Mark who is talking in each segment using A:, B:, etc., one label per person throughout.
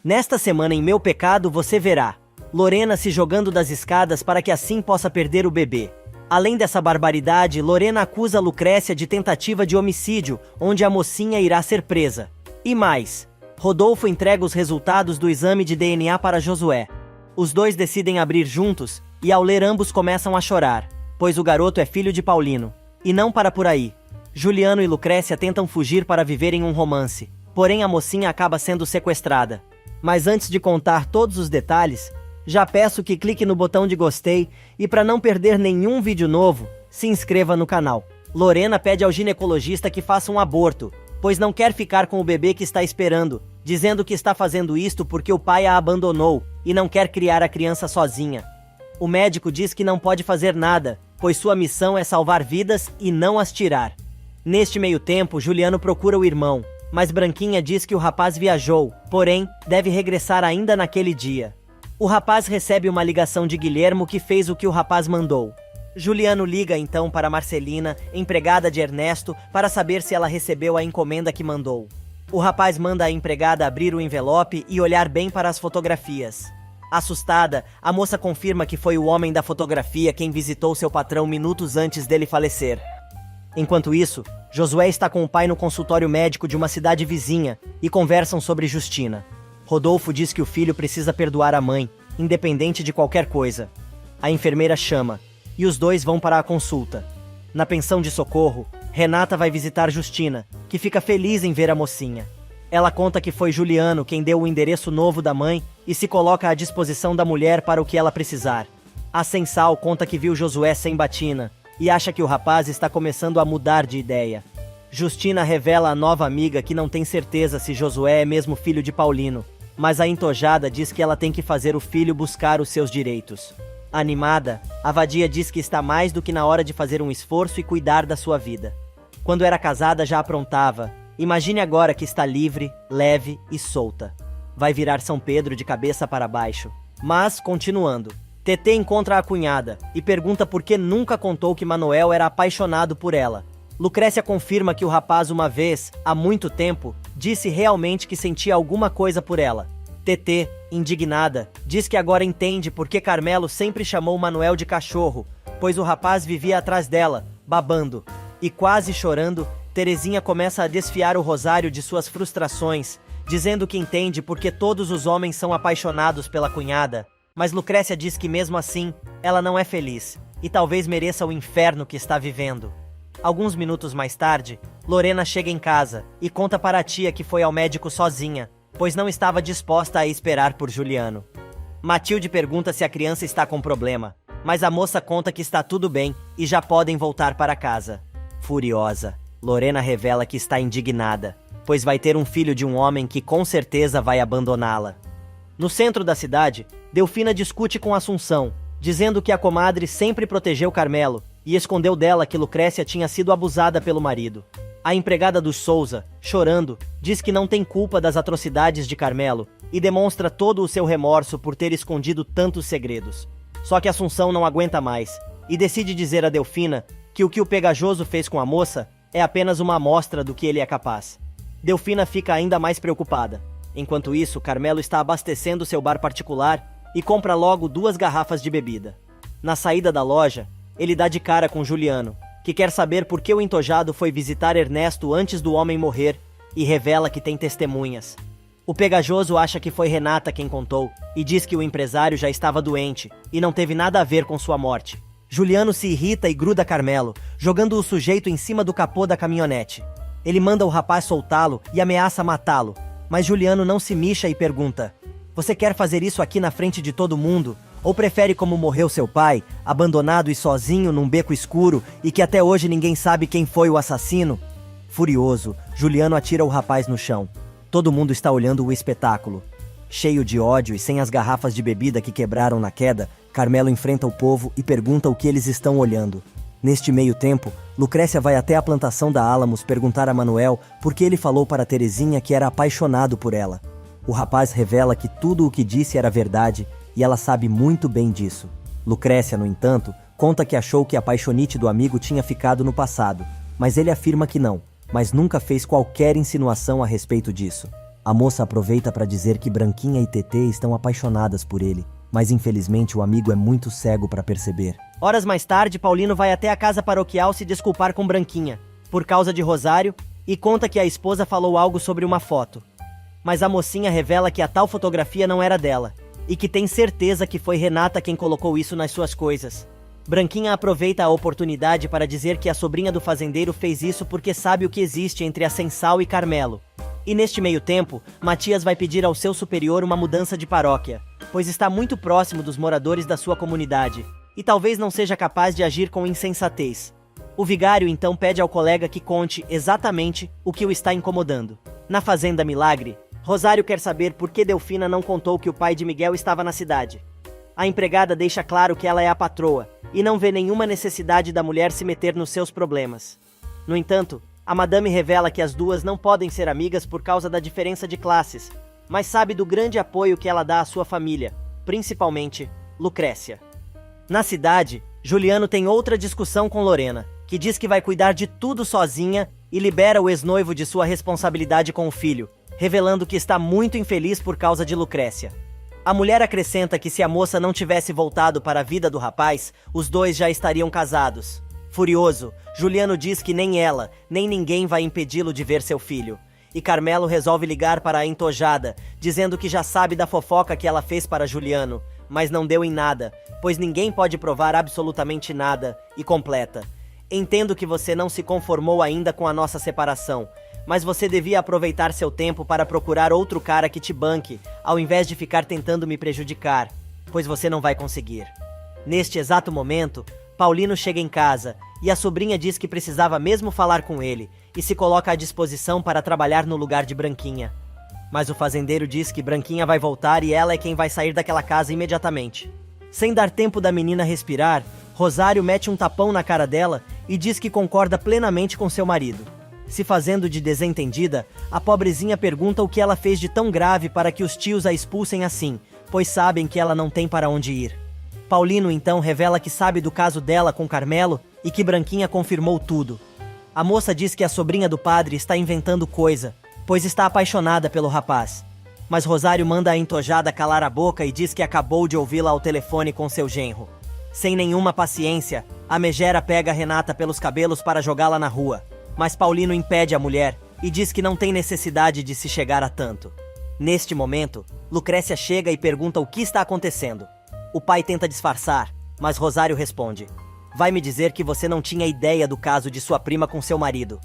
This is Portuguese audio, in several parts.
A: Nesta semana em Meu Pecado você verá Lorena se jogando das escadas para que assim possa perder o bebê. Além dessa barbaridade, Lorena acusa Lucrécia de tentativa de homicídio, onde a mocinha irá ser presa. E mais, Rodolfo entrega os resultados do exame de DNA para Josué. Os dois decidem abrir juntos, e ao ler ambos começam a chorar, pois o garoto é filho de Paulino. E não para por aí. Juliano e Lucrécia tentam fugir para viverem um romance, porém a mocinha acaba sendo sequestrada. Mas antes de contar todos os detalhes, já peço que clique no botão de gostei e para não perder nenhum vídeo novo, se inscreva no canal. Lorena pede ao ginecologista que faça um aborto, pois não quer ficar com o bebê que está esperando, dizendo que está fazendo isto porque o pai a abandonou e não quer criar a criança sozinha. O médico diz que não pode fazer nada, pois sua missão é salvar vidas e não as tirar. Neste meio tempo, Juliano procura o irmão, mas Branquinha diz que o rapaz viajou, porém, deve regressar ainda naquele dia. O rapaz recebe uma ligação de Guilhermo que fez o que o rapaz mandou. Juliano liga então para Marcelina, empregada de Ernesto, para saber se ela recebeu a encomenda que mandou. O rapaz manda a empregada abrir o envelope e olhar bem para as fotografias. Assustada, a moça confirma que foi o homem da fotografia quem visitou seu patrão minutos antes dele falecer. Enquanto isso, Josué está com o pai no consultório médico de uma cidade vizinha e conversam sobre Justina. Rodolfo diz que o filho precisa perdoar a mãe, independente de qualquer coisa. A enfermeira chama, e os dois vão para a consulta. Na pensão de socorro, Renata vai visitar Justina, que fica feliz em ver a mocinha. Ela conta que foi Juliano quem deu o endereço novo da mãe e se coloca à disposição da mulher para o que ela precisar. A Sensal conta que viu Josué sem batina e acha que o rapaz está começando a mudar de ideia. Justina revela à nova amiga que não tem certeza se Josué é mesmo filho de Paulino, mas a entojada diz que ela tem que fazer o filho buscar os seus direitos. Animada, a vadia diz que está mais do que na hora de fazer um esforço e cuidar da sua vida. Quando era casada já aprontava, imagine agora que está livre, leve e solta. Vai virar São Pedro de cabeça para baixo. Mas, continuando, Tetê encontra a cunhada e pergunta por que nunca contou que Manuel era apaixonado por ela. Lucrécia confirma que o rapaz uma vez, há muito tempo, disse realmente que sentia alguma coisa por ela. Tetê, indignada, diz que agora entende por que Carmelo sempre chamou Manuel de cachorro, pois o rapaz vivia atrás dela, babando. E quase chorando, Terezinha começa a desfiar o rosário de suas frustrações, dizendo que entende porque todos os homens são apaixonados pela cunhada, mas Lucrécia diz que mesmo assim, ela não é feliz, e talvez mereça o inferno que está vivendo. Alguns minutos mais tarde, Lorena chega em casa e conta para a tia que foi ao médico sozinha, pois não estava disposta a esperar por Juliano. Matilde pergunta se a criança está com problema, mas a moça conta que está tudo bem e já podem voltar para casa. Furiosa, Lorena revela que está indignada, pois vai ter um filho de um homem que com certeza vai abandoná-la. No centro da cidade, Delfina discute com Assunção, dizendo que a comadre sempre protegeu Carmelo e escondeu dela que Lucrécia tinha sido abusada pelo marido. A empregada dos Souza, chorando, diz que não tem culpa das atrocidades de Carmelo e demonstra todo o seu remorso por ter escondido tantos segredos. Só que Assunção não aguenta mais e decide dizer a Delfina que o Pegajoso fez com a moça é apenas uma amostra do que ele é capaz. Delfina fica ainda mais preocupada. Enquanto isso, Carmelo está abastecendo seu bar particular e compra logo 2 garrafas de bebida. Na saída da loja, ele dá de cara com Juliano, que quer saber por que o entojado foi visitar Ernesto antes do homem morrer e revela que tem testemunhas. O Pegajoso acha que foi Renata quem contou e diz que o empresário já estava doente e não teve nada a ver com sua morte. Juliano se irrita e gruda Carmelo, jogando o sujeito em cima do capô da caminhonete. Ele manda o rapaz soltá-lo e ameaça matá-lo, mas Juliano não se mixa e pergunta: "Você quer fazer isso aqui na frente de todo mundo? Ou prefere como morreu seu pai, abandonado e sozinho num beco escuro e que até hoje ninguém sabe quem foi o assassino?" Furioso, Juliano atira o rapaz no chão. Todo mundo está olhando o espetáculo. Cheio de ódio e sem as garrafas de bebida que quebraram na queda, Carmelo enfrenta o povo e pergunta o que eles estão olhando. Neste meio tempo, Lucrécia vai até a plantação da Álamos perguntar a Manuel por que ele falou para Terezinha que era apaixonado por ela. O rapaz revela que tudo o que disse era verdade e ela sabe muito bem disso. Lucrécia, no entanto, conta que achou que a paixonite do amigo tinha ficado no passado, mas ele afirma que não, mas nunca fez qualquer insinuação a respeito disso. A moça aproveita para dizer que Branquinha e Tetê estão apaixonadas por ele, mas infelizmente o amigo é muito cego para perceber. Horas mais tarde, Paulino vai até a casa paroquial se desculpar com Branquinha, por causa de Rosário, e conta que a esposa falou algo sobre uma foto. Mas a mocinha revela que a tal fotografia não era dela, e que tem certeza que foi Renata quem colocou isso nas suas coisas. Branquinha aproveita a oportunidade para dizer que a sobrinha do fazendeiro fez isso porque sabe o que existe entre a Sensal e Carmelo. E neste meio tempo, Matias vai pedir ao seu superior uma mudança de paróquia, pois está muito próximo dos moradores da sua comunidade, e talvez não seja capaz de agir com insensatez. O vigário então pede ao colega que conte exatamente o que o está incomodando. Na Fazenda Milagre, Rosário quer saber por que Delfina não contou que o pai de Miguel estava na cidade. A empregada deixa claro que ela é a patroa, e não vê nenhuma necessidade da mulher se meter nos seus problemas. No entanto, a madame revela que as duas não podem ser amigas por causa da diferença de classes, mas sabe do grande apoio que ela dá à sua família, principalmente Lucrécia. Na cidade, Juliano tem outra discussão com Lorena, que diz que vai cuidar de tudo sozinha e libera o ex-noivo de sua responsabilidade com o filho, revelando que está muito infeliz por causa de Lucrécia. A mulher acrescenta que se a moça não tivesse voltado para a vida do rapaz, os dois já estariam casados. Furioso, Juliano diz que nem ela, nem ninguém vai impedi-lo de ver seu filho. E Carmelo resolve ligar para a entojada, dizendo que já sabe da fofoca que ela fez para Juliano, mas não deu em nada, pois ninguém pode provar absolutamente nada, e completa. Entendo que você não se conformou ainda com a nossa separação, mas você devia aproveitar seu tempo para procurar outro cara que te banque, ao invés de ficar tentando me prejudicar, pois você não vai conseguir. Neste exato momento, Paulino chega em casa, e a sobrinha diz que precisava mesmo falar com ele, e se coloca à disposição para trabalhar no lugar de Branquinha. Mas o fazendeiro diz que Branquinha vai voltar e ela é quem vai sair daquela casa imediatamente. Sem dar tempo da menina respirar, Rosário mete um tapão na cara dela e diz que concorda plenamente com seu marido. Se fazendo de desentendida, a pobrezinha pergunta o que ela fez de tão grave para que os tios a expulsem assim, pois sabem que ela não tem para onde ir. Paulino então revela que sabe do caso dela com Carmelo e que Branquinha confirmou tudo. A moça diz que a sobrinha do padre está inventando coisa, pois está apaixonada pelo rapaz. Mas Rosário manda a entojada calar a boca e diz que acabou de ouvi-la ao telefone com seu genro. Sem nenhuma paciência, a megera pega Renata pelos cabelos para jogá-la na rua. Mas Paulino impede a mulher e diz que não tem necessidade de se chegar a tanto. Neste momento, Lucrécia chega e pergunta o que está acontecendo. O pai tenta disfarçar, mas Rosário responde: vai me dizer que você não tinha ideia do caso de sua prima com seu marido.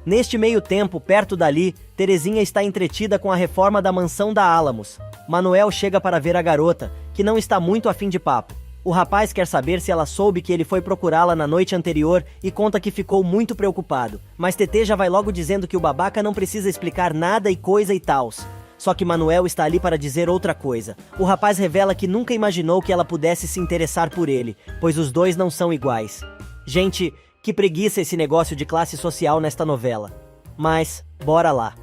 A: Neste meio tempo, perto dali, Terezinha está entretida com a reforma da mansão da Álamos. Manuel chega para ver a garota, que não está muito afim de papo. O rapaz quer saber se ela soube que ele foi procurá-la na noite anterior e conta que ficou muito preocupado. Mas Tetê já vai logo dizendo que o babaca não precisa explicar nada e coisa e tals. Só que Manuel está ali para dizer outra coisa. O rapaz revela que nunca imaginou que ela pudesse se interessar por ele, pois os dois não são iguais. Gente, que preguiça esse negócio de classe social nesta novela. Mas, bora lá.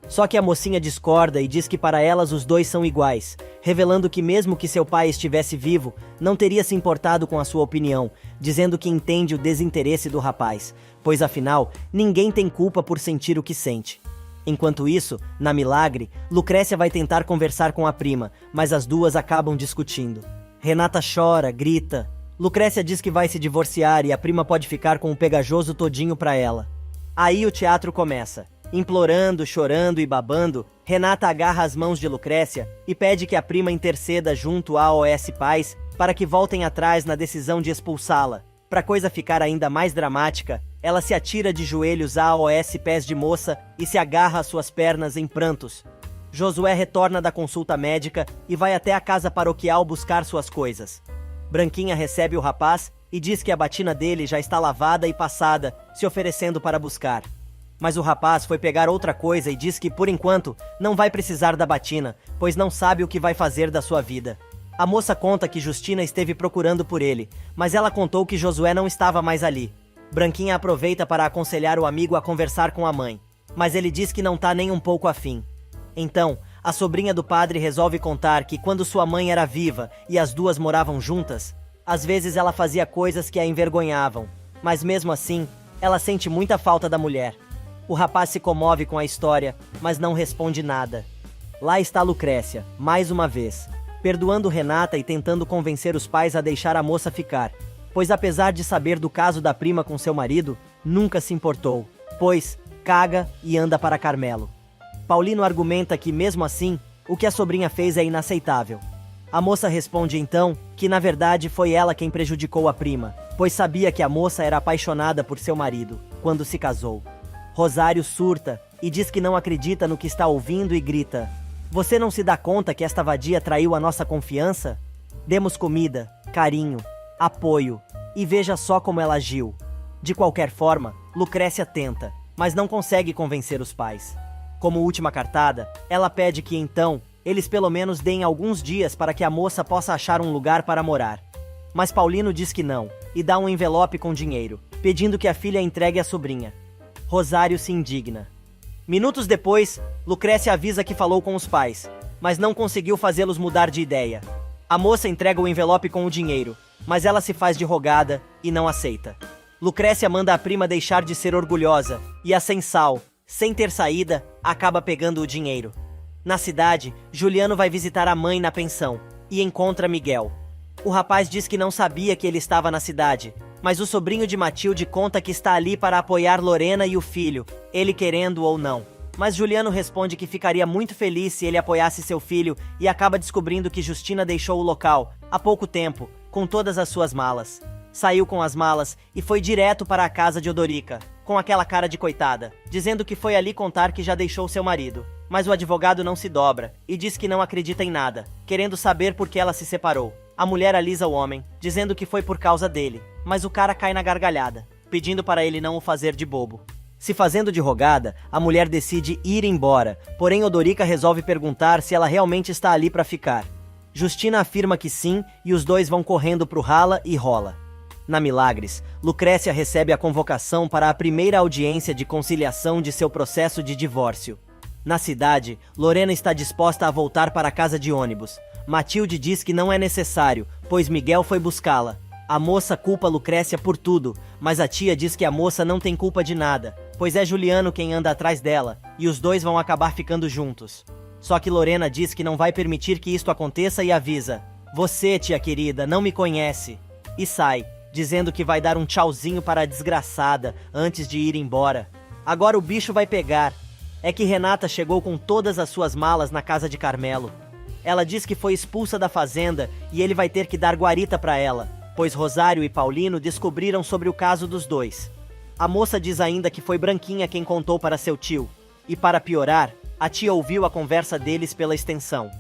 A: Só que a mocinha discorda e diz que para elas os dois são iguais, revelando que mesmo que seu pai estivesse vivo, não teria se importado com a sua opinião, dizendo que entende o desinteresse do rapaz, pois afinal, ninguém tem culpa por sentir o que sente. Enquanto isso, na Milagre, Lucrécia vai tentar conversar com a prima, mas as duas acabam discutindo. Renata chora, grita. Lucrécia diz que vai se divorciar e a prima pode ficar com o pegajoso todinho pra ela. Aí o teatro começa. Implorando, chorando e babando, Renata agarra as mãos de Lucrécia e pede que a prima interceda junto à AOS Paz para que voltem atrás na decisão de expulsá-la. Pra coisa ficar ainda mais dramática, ela se atira de joelhos à AOS Pés de Moça e se agarra às suas pernas em prantos. Josué retorna da consulta médica e vai até a casa paroquial buscar suas coisas. Branquinha recebe o rapaz e diz que a batina dele já está lavada e passada, se oferecendo para buscar. Mas o rapaz foi pegar outra coisa e diz que, por enquanto, não vai precisar da batina, pois não sabe o que vai fazer da sua vida. A moça conta que Justina esteve procurando por ele, mas ela contou que Josué não estava mais ali. Branquinha aproveita para aconselhar o amigo a conversar com a mãe, mas ele diz que não tá nem um pouco afim. Então, a sobrinha do padre resolve contar que quando sua mãe era viva e as duas moravam juntas, às vezes ela fazia coisas que a envergonhavam, mas mesmo assim, ela sente muita falta da mulher. O rapaz se comove com a história, mas não responde nada. lá está Lucrécia, mais uma vez, perdoando Renata e tentando convencer os pais a deixar a moça ficar, pois apesar de saber do caso da prima com seu marido, nunca se importou, pois caga e anda para Carmelo. Paulino argumenta que, mesmo assim, o que a sobrinha fez é inaceitável. A moça responde então que na verdade foi ela quem prejudicou a prima, pois sabia que a moça era apaixonada por seu marido, quando se casou. Rosário surta e diz que não acredita no que está ouvindo e grita: "Você não se dá conta que esta vadia traiu a nossa confiança? Demos comida, carinho, apoio, e veja só como ela agiu." De qualquer forma, Lucrécia tenta, mas não consegue convencer os pais. Como última cartada, ela pede que então eles pelo menos deem alguns dias para que a moça possa achar um lugar para morar. Mas Paulino diz que não, e dá um envelope com dinheiro, pedindo que a filha entregue a sobrinha. Rosário se indigna. Minutos depois, Lucrécia avisa que falou com os pais, mas não conseguiu fazê-los mudar de ideia. A moça entrega o envelope com o dinheiro, mas ela se faz de rogada e não aceita. Lucrécia manda a prima deixar de ser orgulhosa, e a sem sal, sem ter saída, acaba pegando o dinheiro. Na cidade, Juliano vai visitar a mãe na pensão e encontra Miguel. O rapaz diz que não sabia que ele estava na cidade, mas o sobrinho de Matilde conta que está ali para apoiar Lorena e o filho, ele querendo ou não. Mas Juliano responde que ficaria muito feliz se ele apoiasse seu filho e acaba descobrindo que Justina deixou o local, há pouco tempo, com todas as suas malas. Saiu com as malas e foi direto para a casa de Odorica, com aquela cara de coitada, dizendo que foi ali contar que já deixou seu marido. Mas o advogado não se dobra e diz que não acredita em nada, querendo saber por que ela se separou. A mulher alisa o homem, dizendo que foi por causa dele, mas o cara cai na gargalhada, pedindo para ele não o fazer de bobo. Se fazendo de rogada, a mulher decide ir embora, porém Odorica resolve perguntar se ela realmente está ali para ficar. Justina afirma que sim e os dois vão correndo pro rala e rola. Na Milagres, Lucrécia recebe a convocação para a primeira audiência de conciliação de seu processo de divórcio. Na cidade, Lorena está disposta a voltar para a casa de ônibus. Matilde diz que não é necessário, pois Miguel foi buscá-la. A moça culpa Lucrécia por tudo, mas a tia diz que a moça não tem culpa de nada, pois é Juliano quem anda atrás dela, e os dois vão acabar ficando juntos. Só que Lorena diz que não vai permitir que isto aconteça e avisa: "Você, tia querida, não me conhece." E sai, dizendo que vai dar um tchauzinho para a desgraçada antes de ir embora. Agora o bicho vai pegar. É que Renata chegou com todas as suas malas na casa de Carmelo. Ela diz que foi expulsa da fazenda e ele vai ter que dar guarita para ela, pois Rosário e Paulino descobriram sobre o caso dos dois. A moça diz ainda que foi Branquinha quem contou para seu tio. E para piorar, a tia ouviu a conversa deles pela extensão.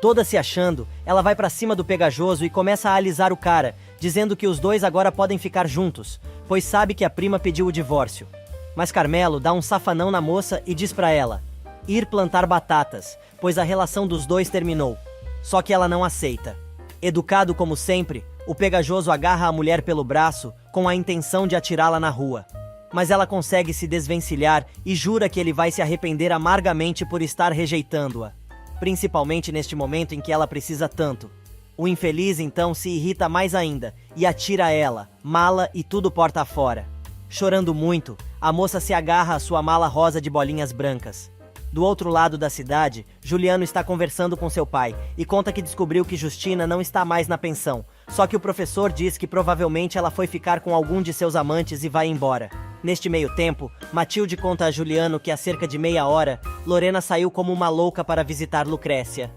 A: Toda se achando, ela vai para cima do Pegajoso e começa a alisar o cara, dizendo que os dois agora podem ficar juntos, pois sabe que a prima pediu o divórcio. Mas Carmelo dá um safanão na moça e diz pra ela ir plantar batatas, pois a relação dos dois terminou. Só que ela não aceita. Educado como sempre, o Pegajoso agarra a mulher pelo braço com a intenção de atirá-la na rua. Mas ela consegue se desvencilhar e jura que ele vai se arrepender amargamente por estar rejeitando-a, principalmente neste momento em que ela precisa tanto. O infeliz então se irrita mais ainda e atira ela, mala e tudo porta fora. Chorando muito, a moça se agarra à sua mala rosa de bolinhas brancas. Do outro lado da cidade, Juliano está conversando com seu pai e conta que descobriu que Justina não está mais na pensão, só que o professor diz que provavelmente ela foi ficar com algum de seus amantes e vai embora. Neste meio tempo, Matilde conta a Juliano que há cerca de meia hora, Lorena saiu como uma louca para visitar Lucrécia.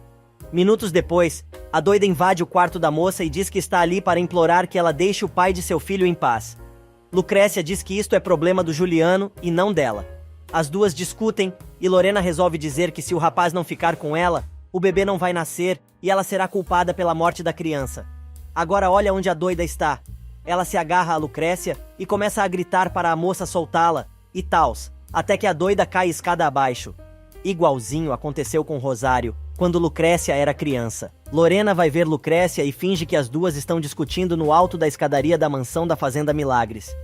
A: Minutos depois, a doida invade o quarto da moça e diz que está ali para implorar que ela deixe o pai de seu filho em paz. Lucrécia diz que isto é problema do Juliano e não dela. As duas discutem e Lorena resolve dizer que se o rapaz não ficar com ela, o bebê não vai nascer e ela será culpada pela morte da criança. Agora olha onde a doida está. Ela se agarra a Lucrécia e começa a gritar para a moça soltá-la e tals, até que a doida cai escada abaixo. Igualzinho aconteceu com Rosário, quando Lucrécia era criança. Lorena vai ver Lucrécia e finge que as duas estão discutindo no alto da escadaria da mansão da Fazenda Milagres.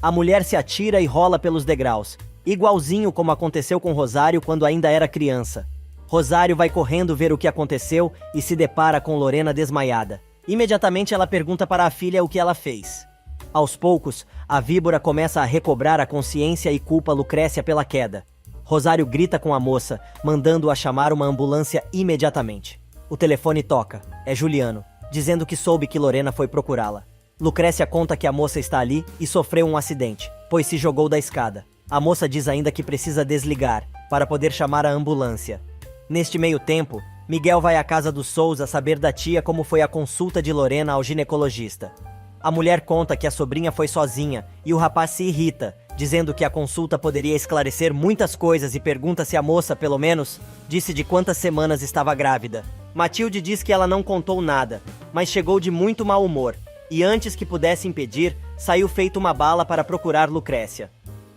A: A mulher se atira e rola pelos degraus, igualzinho como aconteceu com Rosário quando ainda era criança. Rosário vai correndo ver o que aconteceu e se depara com Lorena desmaiada. Imediatamente ela pergunta para a filha o que ela fez. Aos poucos, a víbora começa a recobrar a consciência e culpa Lucrécia pela queda. Rosário grita com a moça, mandando-a chamar uma ambulância imediatamente. O telefone toca. É Juliano, dizendo que soube que Lorena foi procurá-la. Lucrécia conta que a moça está ali e sofreu um acidente, pois se jogou da escada. A moça diz ainda que precisa desligar, para poder chamar a ambulância. Neste meio tempo, Miguel vai à casa do Souza saber da tia como foi a consulta de Lorena ao ginecologista. A mulher conta que a sobrinha foi sozinha e o rapaz se irrita, dizendo que a consulta poderia esclarecer muitas coisas e pergunta se a moça, pelo menos, disse de quantas semanas estava grávida. Matilde diz que ela não contou nada, mas chegou de muito mau humor, e antes que pudesse impedir, saiu feito uma bala para procurar Lucrécia.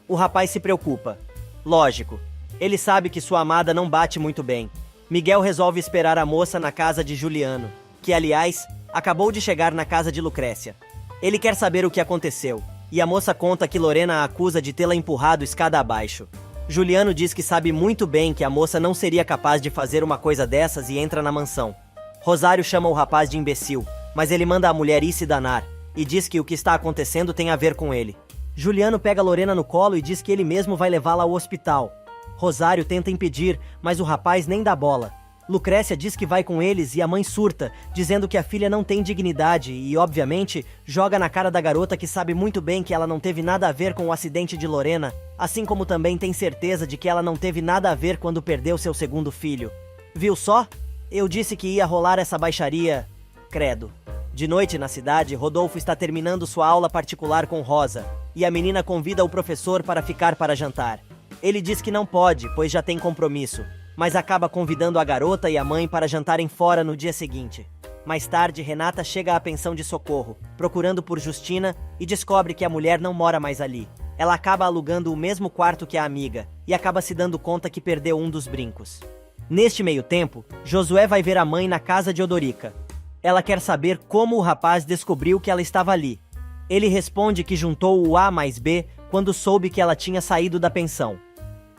A: O rapaz se preocupa. Lógico, ele sabe que sua amada não bate muito bem. Miguel resolve esperar a moça na casa de Juliano, que, aliás, acabou de chegar na casa de Lucrécia. Ele quer saber o que aconteceu, e a moça conta que Lorena a acusa de tê-la empurrado escada abaixo. Juliano diz que sabe muito bem que a moça não seria capaz de fazer uma coisa dessas e entra na mansão. Rosário chama o rapaz de imbecil, mas ele manda a mulher ir se danar, e diz que o que está acontecendo tem a ver com ele. Juliano pega Lorena no colo e diz que ele mesmo vai levá-la ao hospital. Rosário tenta impedir, mas o rapaz nem dá bola. Lucrécia diz que vai com eles e a mãe surta, dizendo que a filha não tem dignidade e, obviamente, joga na cara da garota que sabe muito bem que ela não teve nada a ver com o acidente de Lorena, assim como também tem certeza de que ela não teve nada a ver quando perdeu seu segundo filho. Viu só? Eu disse que ia rolar essa baixaria. Credo. De noite na cidade, Rodolfo está terminando sua aula particular com Rosa, e a menina convida o professor para ficar para jantar. Ele diz que não pode, pois já tem compromisso, mas acaba convidando a garota e a mãe para jantarem fora no dia seguinte. Mais tarde, Renata chega à pensão de socorro, procurando por Justina, e descobre que a mulher não mora mais ali. Ela acaba alugando o mesmo quarto que a amiga, e acaba se dando conta que perdeu um dos brincos. Neste meio tempo, Josué vai ver a mãe na casa de Odorica. Ela quer saber como o rapaz descobriu que ela estava ali. Ele responde que juntou o A mais B quando soube que ela tinha saído da pensão.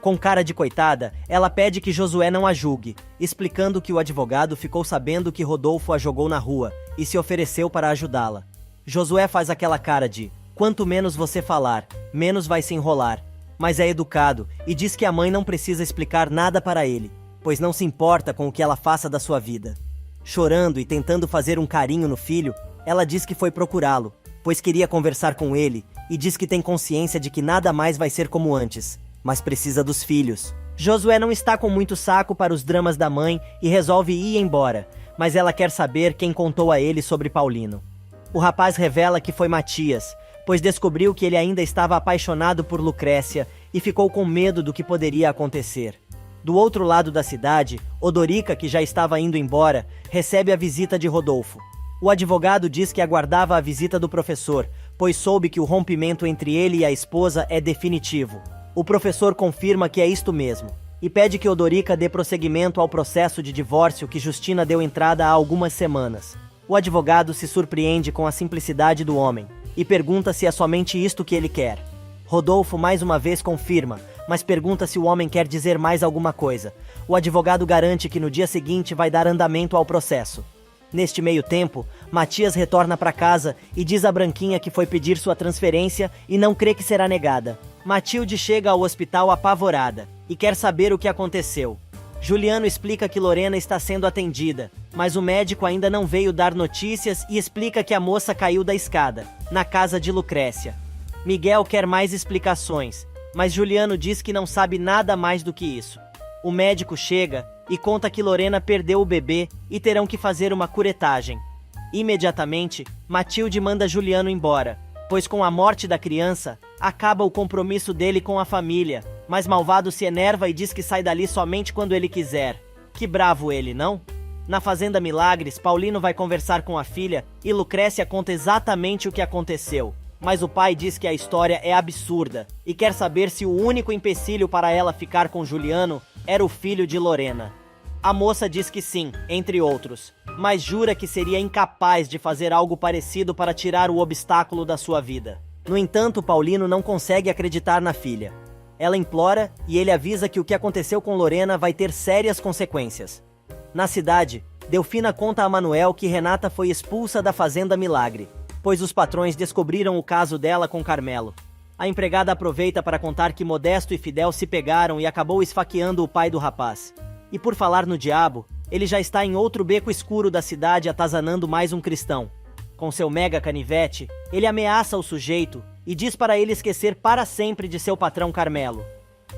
A: Com cara de coitada, ela pede que Josué não a julgue, explicando que o advogado ficou sabendo que Rodolfo a jogou na rua e se ofereceu para ajudá-la. Josué faz aquela cara de: quanto menos você falar, menos vai se enrolar. Mas é educado e diz que a mãe não precisa explicar nada para ele, pois não se importa com o que ela faça da sua vida. Chorando e tentando fazer um carinho no filho, ela diz que foi procurá-lo, pois queria conversar com ele, e diz que tem consciência de que nada mais vai ser como antes, mas precisa dos filhos. Josué não está com muito saco para os dramas da mãe e resolve ir embora, mas ela quer saber quem contou a ele sobre Paulino. O rapaz revela que foi Matias, pois descobriu que ele ainda estava apaixonado por Lucrécia e ficou com medo do que poderia acontecer. Do outro lado da cidade, Odorica, que já estava indo embora, recebe a visita de Rodolfo. O advogado diz que aguardava a visita do professor, pois soube que o rompimento entre ele e a esposa é definitivo. O professor confirma que é isto mesmo, e pede que Odorica dê prosseguimento ao processo de divórcio que Justina deu entrada há algumas semanas. O advogado se surpreende com a simplicidade do homem, e pergunta se é somente isto que ele quer. Rodolfo mais uma vez confirma, mas pergunta se o homem quer dizer mais alguma coisa. O advogado garante que no dia seguinte vai dar andamento ao processo. Neste meio tempo, Matias retorna para casa e diz a Branquinha que foi pedir sua transferência e não crê que será negada. Matilde chega ao hospital apavorada e quer saber o que aconteceu. Juliano explica que Lorena está sendo atendida, mas o médico ainda não veio dar notícias e explica que a moça caiu da escada, na casa de Lucrécia. Miguel quer mais explicações, mas Juliano diz que não sabe nada mais do que isso. O médico chega e conta que Lorena perdeu o bebê e terão que fazer uma curetagem. Imediatamente, Matilde manda Juliano embora, pois com a morte da criança, acaba o compromisso dele com a família, mas Malvado se enerva e diz que sai dali somente quando ele quiser. Que bravo ele, não? Na Fazenda Milagres, Paulino vai conversar com a filha e Lucrécia conta exatamente o que aconteceu. Mas o pai diz que a história é absurda e quer saber se o único empecilho para ela ficar com Juliano era o filho de Lorena. A moça diz que sim, entre outros, mas jura que seria incapaz de fazer algo parecido para tirar o obstáculo da sua vida. No entanto, Paulino não consegue acreditar na filha. Ela implora e ele avisa que o que aconteceu com Lorena vai ter sérias consequências. Na cidade, Delfina conta a Manuel que Renata foi expulsa da Fazenda Milagre, pois os patrões descobriram o caso dela com Carmelo. A empregada aproveita para contar que Modesto e Fidel se pegaram e acabou esfaqueando o pai do rapaz. E por falar no diabo, ele já está em outro beco escuro da cidade atazanando mais um cristão. Com seu mega canivete, ele ameaça o sujeito e diz para ele esquecer para sempre de seu patrão Carmelo.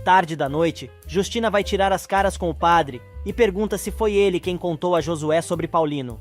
A: Tarde da noite, Justina vai tirar as caras com o padre e pergunta se foi ele quem contou a Josué sobre Paulino.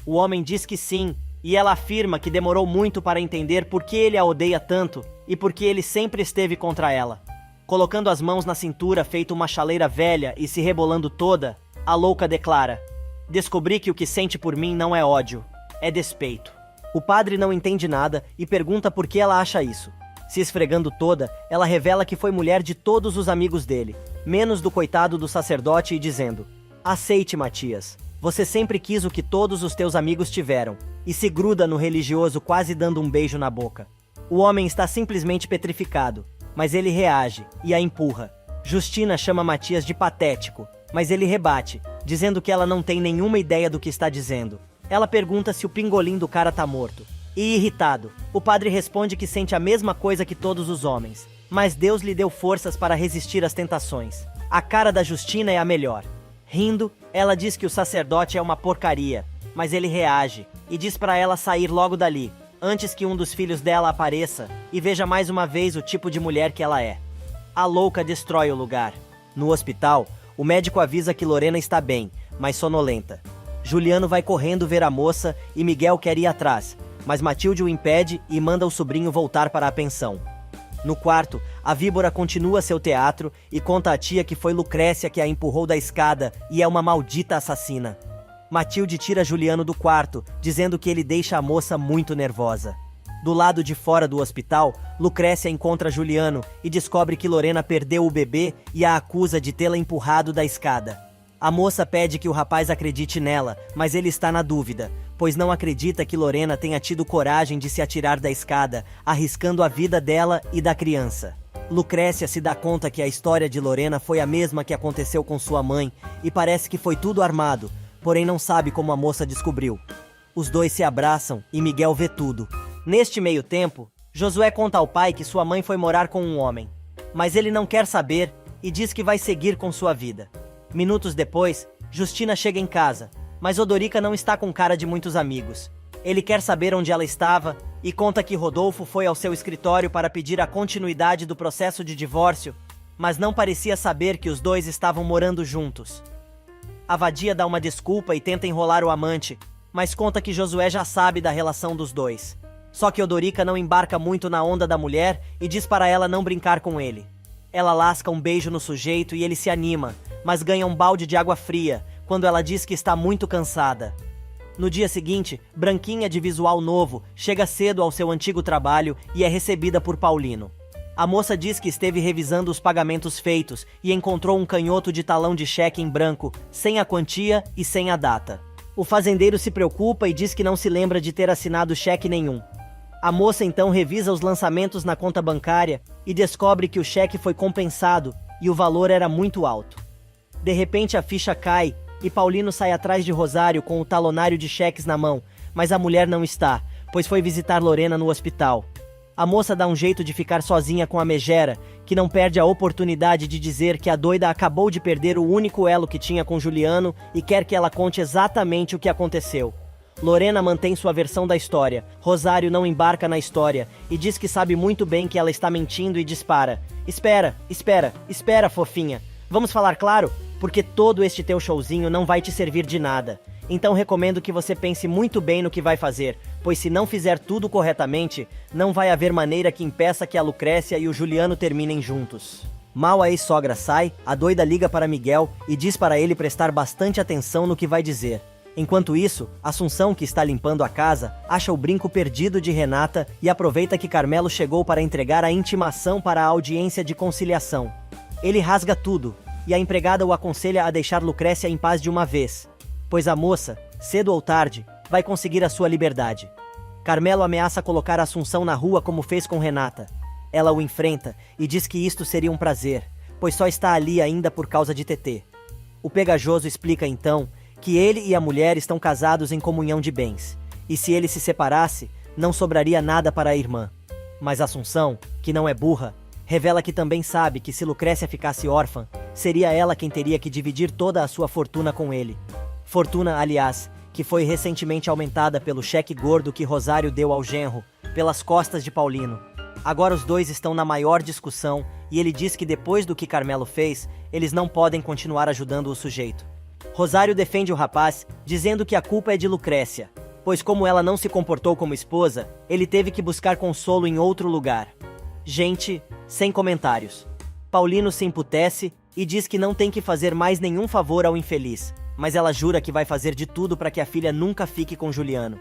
A: O homem diz que sim, e ela afirma que demorou muito para entender por que ele a odeia tanto e por que ele sempre esteve contra ela. Colocando as mãos na cintura feito uma chaleira velha e se rebolando toda, a louca declara: "Descobri que o que sente por mim não é ódio, é despeito." O padre não entende nada e pergunta por que ela acha isso. Se esfregando toda, ela revela que foi mulher de todos os amigos dele, menos do coitado do sacerdote, e dizendo: "Aceite, Matias. Você sempre quis o que todos os teus amigos tiveram." E se gruda no religioso, quase dando um beijo na boca. O homem está simplesmente petrificado, mas ele reage e a empurra. Justina chama Matias de patético, mas ele rebate, dizendo que ela não tem nenhuma ideia do que está dizendo. Ela pergunta se o pingolim do cara tá morto. E irritado, o padre responde que sente a mesma coisa que todos os homens, mas Deus lhe deu forças para resistir às tentações. A cara da Justina é a melhor. Rindo, ela diz que o sacerdote é uma porcaria, mas ele reage e diz para ela sair logo dali, antes que um dos filhos dela apareça e veja mais uma vez o tipo de mulher que ela é. A louca destrói o lugar. No hospital, o médico avisa que Lorena está bem, mas sonolenta. Juliano vai correndo ver a moça e Miguel quer ir atrás, mas Matilde o impede e manda o sobrinho voltar para a pensão. No quarto, a víbora continua seu teatro e conta à tia que foi Lucrécia que a empurrou da escada e é uma maldita assassina. Matilde tira Juliano do quarto, dizendo que ele deixa a moça muito nervosa. Do lado de fora do hospital, Lucrécia encontra Juliano e descobre que Lorena perdeu o bebê e a acusa de tê-la empurrado da escada. A moça pede que o rapaz acredite nela, mas ele está na dúvida, pois não acredita que Lorena tenha tido coragem de se atirar da escada, arriscando a vida dela e da criança. Lucrécia se dá conta que a história de Lorena foi a mesma que aconteceu com sua mãe e parece que foi tudo armado, porém não sabe como a moça descobriu. Os dois se abraçam e Miguel vê tudo. Neste meio tempo, Josué conta ao pai que sua mãe foi morar com um homem, mas ele não quer saber e diz que vai seguir com sua vida. Minutos depois, Justina chega em casa, mas Odorica não está com cara de muitos amigos. Ele quer saber onde ela estava e conta que Rodolfo foi ao seu escritório para pedir a continuidade do processo de divórcio, mas não parecia saber que os dois estavam morando juntos. A vadia dá uma desculpa e tenta enrolar o amante, mas conta que Josué já sabe da relação dos dois. Só que Odorica não embarca muito na onda da mulher e diz para ela não brincar com ele. Ela lasca um beijo no sujeito e ele se anima, mas ganha um balde de água fria quando ela diz que está muito cansada. No dia seguinte, Branquinha, de visual novo, chega cedo ao seu antigo trabalho e é recebida por Paulino. A moça diz que esteve revisando os pagamentos feitos e encontrou um canhoto de talão de cheque em branco, sem a quantia e sem a data. O fazendeiro se preocupa e diz que não se lembra de ter assinado cheque nenhum. A moça então revisa os lançamentos na conta bancária e descobre que o cheque foi compensado e o valor era muito alto. De repente a ficha cai e Paulino sai atrás de Rosário com o talonário de cheques na mão, mas a mulher não está, pois foi visitar Lorena no hospital. A moça dá um jeito de ficar sozinha com a megera, que não perde a oportunidade de dizer que a doida acabou de perder o único elo que tinha com Juliano e quer que ela conte exatamente o que aconteceu. Lorena mantém sua versão da história, Rosário não embarca na história e diz que sabe muito bem que ela está mentindo e dispara: Espera, fofinha. Vamos falar claro? Porque todo este teu showzinho não vai te servir de nada. Então recomendo que você pense muito bem no que vai fazer, pois se não fizer tudo corretamente, não vai haver maneira que impeça que a Lucrécia e o Juliano terminem juntos. Mal a ex-sogra sai, a doida liga para Miguel e diz para ele prestar bastante atenção no que vai dizer. Enquanto isso, Assunção, que está limpando a casa, acha o brinco perdido de Renata e aproveita que Carmelo chegou para entregar a intimação para a audiência de conciliação. Ele rasga tudo, e a empregada o aconselha a deixar Lucrécia em paz de uma vez, pois a moça, cedo ou tarde, vai conseguir a sua liberdade. Carmelo ameaça colocar Assunção na rua como fez com Renata. Ela o enfrenta e diz que isto seria um prazer, pois só está ali ainda por causa de Tetê. O pegajoso explica então que ele e a mulher estão casados em comunhão de bens, e se ele se separasse, não sobraria nada para a irmã. Mas Assunção, que não é burra, revela que também sabe que se Lucrécia ficasse órfã, seria ela quem teria que dividir toda a sua fortuna com ele. Fortuna, aliás, que foi recentemente aumentada pelo cheque gordo que Rosário deu ao genro, pelas costas de Paulino. Agora os dois estão na maior discussão e ele diz que depois do que Carmelo fez, eles não podem continuar ajudando o sujeito. Rosário defende o rapaz, dizendo que a culpa é de Lucrécia, pois como ela não se comportou como esposa, ele teve que buscar consolo em outro lugar. Gente, sem comentários. Paulino se emputece e diz que não tem que fazer mais nenhum favor ao infeliz, mas ela jura que vai fazer de tudo para que a filha nunca fique com Juliano.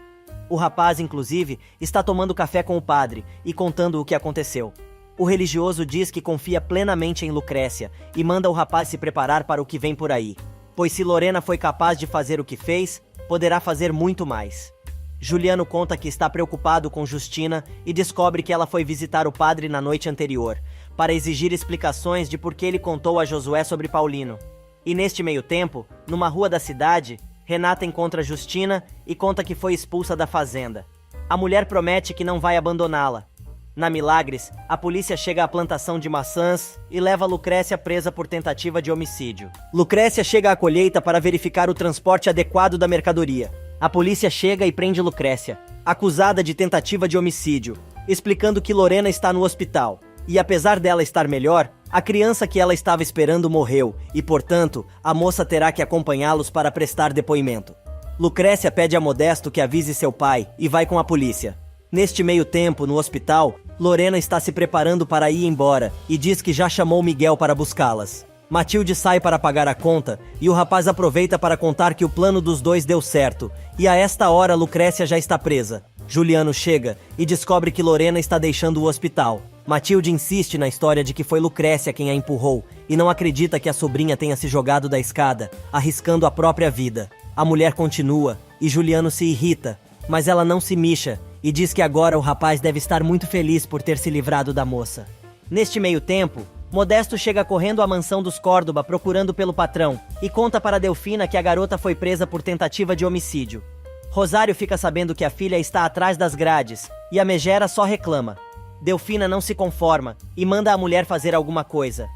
A: O rapaz, inclusive, está tomando café com o padre e contando o que aconteceu. O religioso diz que confia plenamente em Lucrécia e manda o rapaz se preparar para o que vem por aí, pois se Lorena foi capaz de fazer o que fez, poderá fazer muito mais. Juliano conta que está preocupado com Justina e descobre que ela foi visitar o padre na noite anterior, para exigir explicações de por que ele contou a Josué sobre Paulino. E neste meio tempo, numa rua da cidade, Renata encontra Justina e conta que foi expulsa da fazenda. A mulher promete que não vai abandoná-la. Na Milagres, a polícia chega à plantação de maçãs e leva Lucrécia presa por tentativa de homicídio. Lucrécia chega à colheita para verificar o transporte adequado da mercadoria. A polícia chega e prende Lucrécia, acusada de tentativa de homicídio, explicando que Lorena está no hospital. E apesar dela estar melhor, a criança que ela estava esperando morreu e, portanto, a moça terá que acompanhá-los para prestar depoimento. Lucrécia pede a Modesto que avise seu pai e vai com a polícia. Neste meio tempo, no hospital, Lorena está se preparando para ir embora e diz que já chamou Miguel para buscá-las. Matilde sai para pagar a conta e o rapaz aproveita para contar que o plano dos dois deu certo e a esta hora Lucrécia já está presa. Juliano chega e descobre que Lorena está deixando o hospital. Matilde insiste na história de que foi Lucrécia quem a empurrou e não acredita que a sobrinha tenha se jogado da escada, arriscando a própria vida. A mulher continua e Juliano se irrita, mas ela não se mixa e diz que agora o rapaz deve estar muito feliz por ter se livrado da moça. Neste meio tempo, Modesto chega correndo à mansão dos Córdoba procurando pelo patrão e conta para Delfina que a garota foi presa por tentativa de homicídio. Rosário fica sabendo que a filha está atrás das grades e a megera só reclama. Delfina não se conforma e manda a mulher fazer alguma coisa.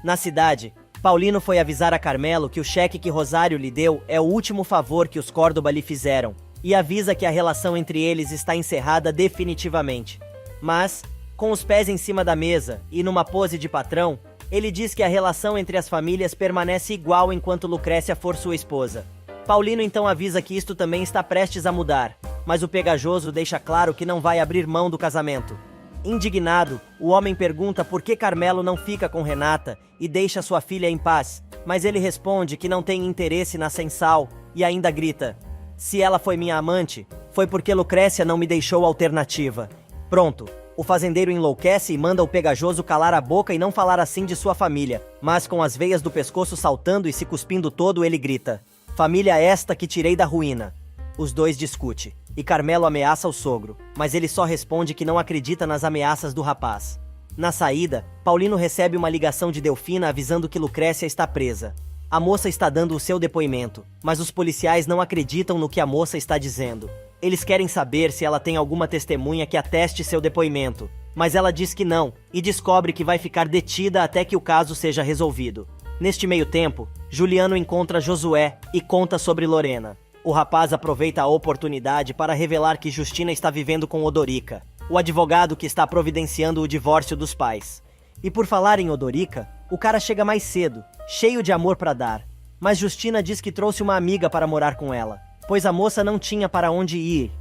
A: Na cidade, Paulino foi avisar a Carmelo que o cheque que Rosário lhe deu é o último favor que os Córdoba lhe fizeram e avisa que a relação entre eles está encerrada definitivamente. Mas, com os pés em cima da mesa e numa pose de patrão, ele diz que a relação entre as famílias permanece igual enquanto Lucrécia for sua esposa. Paulino então avisa que isto também está prestes a mudar, mas o pegajoso deixa claro que não vai abrir mão do casamento. Indignado, o homem pergunta por que Carmelo não fica com Renata e deixa sua filha em paz, mas ele responde que não tem interesse na Sensal e ainda grita: "Se ela foi minha amante, foi porque Lucrécia não me deixou alternativa." Pronto, o fazendeiro enlouquece e manda o pegajoso calar a boca e não falar assim de sua família, mas com as veias do pescoço saltando e se cuspindo todo ele grita: "Família esta que tirei da ruína." Os dois discutem, e Carmelo ameaça o sogro, mas ele só responde que não acredita nas ameaças do rapaz. Na saída, Paulino recebe uma ligação de Delfina avisando que Lucrécia está presa. A moça está dando o seu depoimento, mas os policiais não acreditam no que a moça está dizendo. Eles querem saber se ela tem alguma testemunha que ateste seu depoimento, mas ela diz que não, e descobre que vai ficar detida até que o caso seja resolvido. Neste meio tempo, Juliano encontra Josué e conta sobre Lorena. O rapaz aproveita a oportunidade para revelar que Justina está vivendo com Odorica, o advogado que está providenciando o divórcio dos pais. E por falar em Odorica, o cara chega mais cedo, cheio de amor para dar. Mas Justina diz que trouxe uma amiga para morar com ela, pois a moça não tinha para onde ir.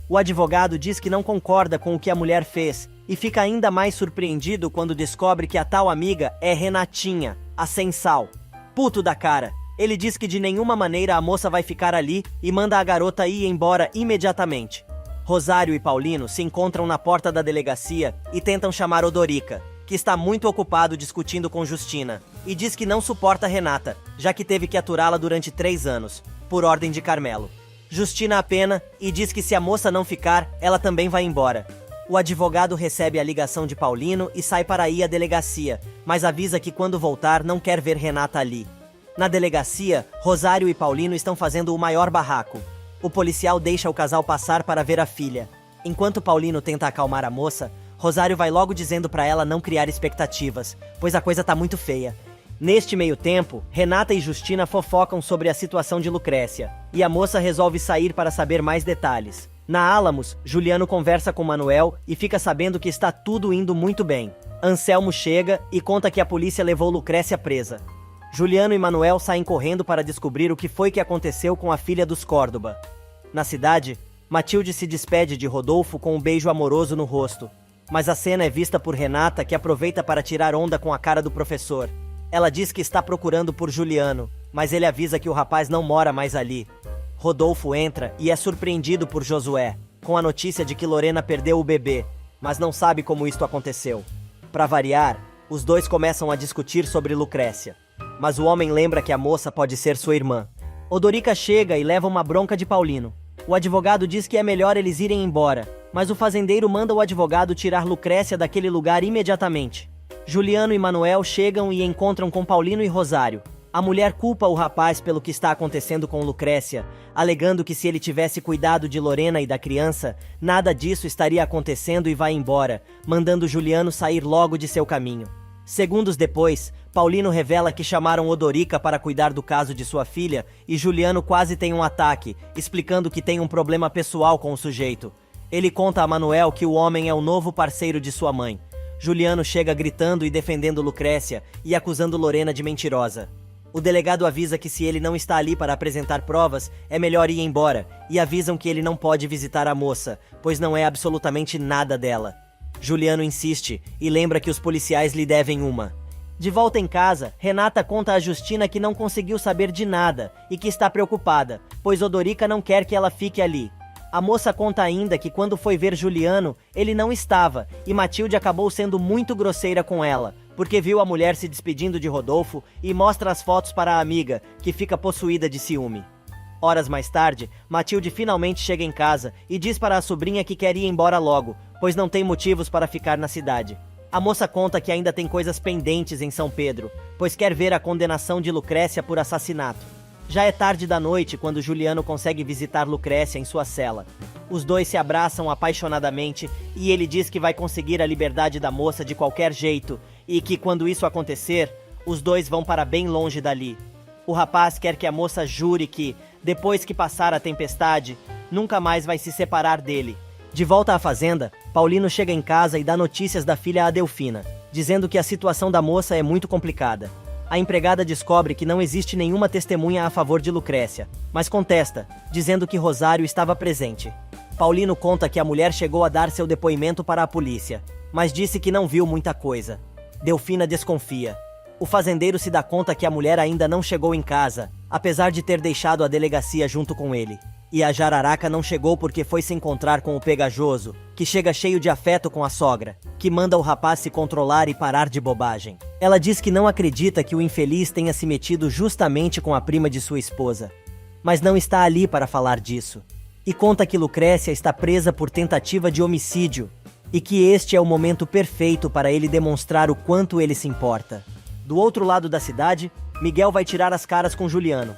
A: O advogado diz que não concorda com o que a mulher fez e fica ainda mais surpreendido quando descobre que a tal amiga é Renatinha, a Sensal. Puto da cara, ele diz que de nenhuma maneira a moça vai ficar ali e manda a garota ir embora imediatamente. Rosário e Paulino se encontram na porta da delegacia e tentam chamar Odorica, que está muito ocupado discutindo com Justina, e diz que não suporta Renata, já que teve que aturá-la durante 3 anos, por ordem de Carmelo. Justina apena e diz que se a moça não ficar, ela também vai embora. O advogado recebe a ligação de Paulino e sai para ir à delegacia, mas avisa que quando voltar não quer ver Renata ali. Na delegacia, Rosário e Paulino estão fazendo o maior barraco. O policial deixa o casal passar para ver a filha. Enquanto Paulino tenta acalmar a moça, Rosário vai logo dizendo pra ela não criar expectativas, pois a coisa tá muito feia. Neste meio tempo, Renata e Justina fofocam sobre a situação de Lucrécia, e a moça resolve sair para saber mais detalhes. Na Álamos, Juliano conversa com Manuel e fica sabendo que está tudo indo muito bem. Anselmo chega e conta que a polícia levou Lucrécia presa. Juliano e Manuel saem correndo para descobrir o que foi que aconteceu com a filha dos Córdoba. Na cidade, Matilde se despede de Rodolfo com um beijo amoroso no rosto. Mas a cena é vista por Renata, que aproveita para tirar onda com a cara do professor. Ela diz que está procurando por Juliano, mas ele avisa que o rapaz não mora mais ali. Rodolfo entra e é surpreendido por Josué, com a notícia de que Lorena perdeu o bebê, mas não sabe como isto aconteceu. Para variar, os dois começam a discutir sobre Lucrécia, mas o homem lembra que a moça pode ser sua irmã. Odorica chega e leva uma bronca de Paulino. O advogado diz que é melhor eles irem embora, mas o fazendeiro manda o advogado tirar Lucrécia daquele lugar imediatamente. Juliano e Manuel chegam e encontram com Paulino e Rosário. A mulher culpa o rapaz pelo que está acontecendo com Lucrécia, alegando que se ele tivesse cuidado de Lorena e da criança, nada disso estaria acontecendo e vai embora, mandando Juliano sair logo de seu caminho. Segundos depois, Paulino revela que chamaram Odorica para cuidar do caso de sua filha e Juliano quase tem um ataque, explicando que tem um problema pessoal com o sujeito. Ele conta a Manuel que o homem é o novo parceiro de sua mãe. Juliano chega gritando e defendendo Lucrécia e acusando Lorena de mentirosa. O delegado avisa que se ele não está ali para apresentar provas, é melhor ir embora, e avisam que ele não pode visitar a moça, pois não é absolutamente nada dela. Juliano insiste e lembra que os policiais lhe devem uma. De volta em casa, Renata conta a Justina que não conseguiu saber de nada e que está preocupada, pois Odorica não quer que ela fique ali. A moça conta ainda que quando foi ver Juliano, ele não estava, e Matilde acabou sendo muito grosseira com ela, porque viu a mulher se despedindo de Rodolfo e mostra as fotos para a amiga, que fica possuída de ciúme. Horas mais tarde, Matilde finalmente chega em casa e diz para a sobrinha que quer ir embora logo, pois não tem motivos para ficar na cidade. A moça conta que ainda tem coisas pendentes em São Pedro, pois quer ver a condenação de Lucrécia por assassinato. Já é tarde da noite quando Juliano consegue visitar Lucrécia em sua cela. Os dois se abraçam apaixonadamente e ele diz que vai conseguir a liberdade da moça de qualquer jeito e que, quando isso acontecer, os dois vão para bem longe dali. O rapaz quer que a moça jure que, depois que passar a tempestade, nunca mais vai se separar dele. De volta à fazenda, Paulino chega em casa e dá notícias da filha a Delfina, dizendo que a situação da moça é muito complicada. A empregada descobre que não existe nenhuma testemunha a favor de Lucrécia, mas contesta, dizendo que Rosário estava presente. Paulino conta que a mulher chegou a dar seu depoimento para a polícia, mas disse que não viu muita coisa. Delfina desconfia. O fazendeiro se dá conta que a mulher ainda não chegou em casa, apesar de ter deixado a delegacia junto com ele. E a jararaca não chegou porque foi se encontrar com o pegajoso, que chega cheio de afeto com a sogra, que manda o rapaz se controlar e parar de bobagem. Ela diz que não acredita que o infeliz tenha se metido justamente com a prima de sua esposa, mas não está ali para falar disso. E conta que Lucrécia está presa por tentativa de homicídio, e que este é o momento perfeito para ele demonstrar o quanto ele se importa. Do outro lado da cidade, Miguel vai tirar as caras com Juliano.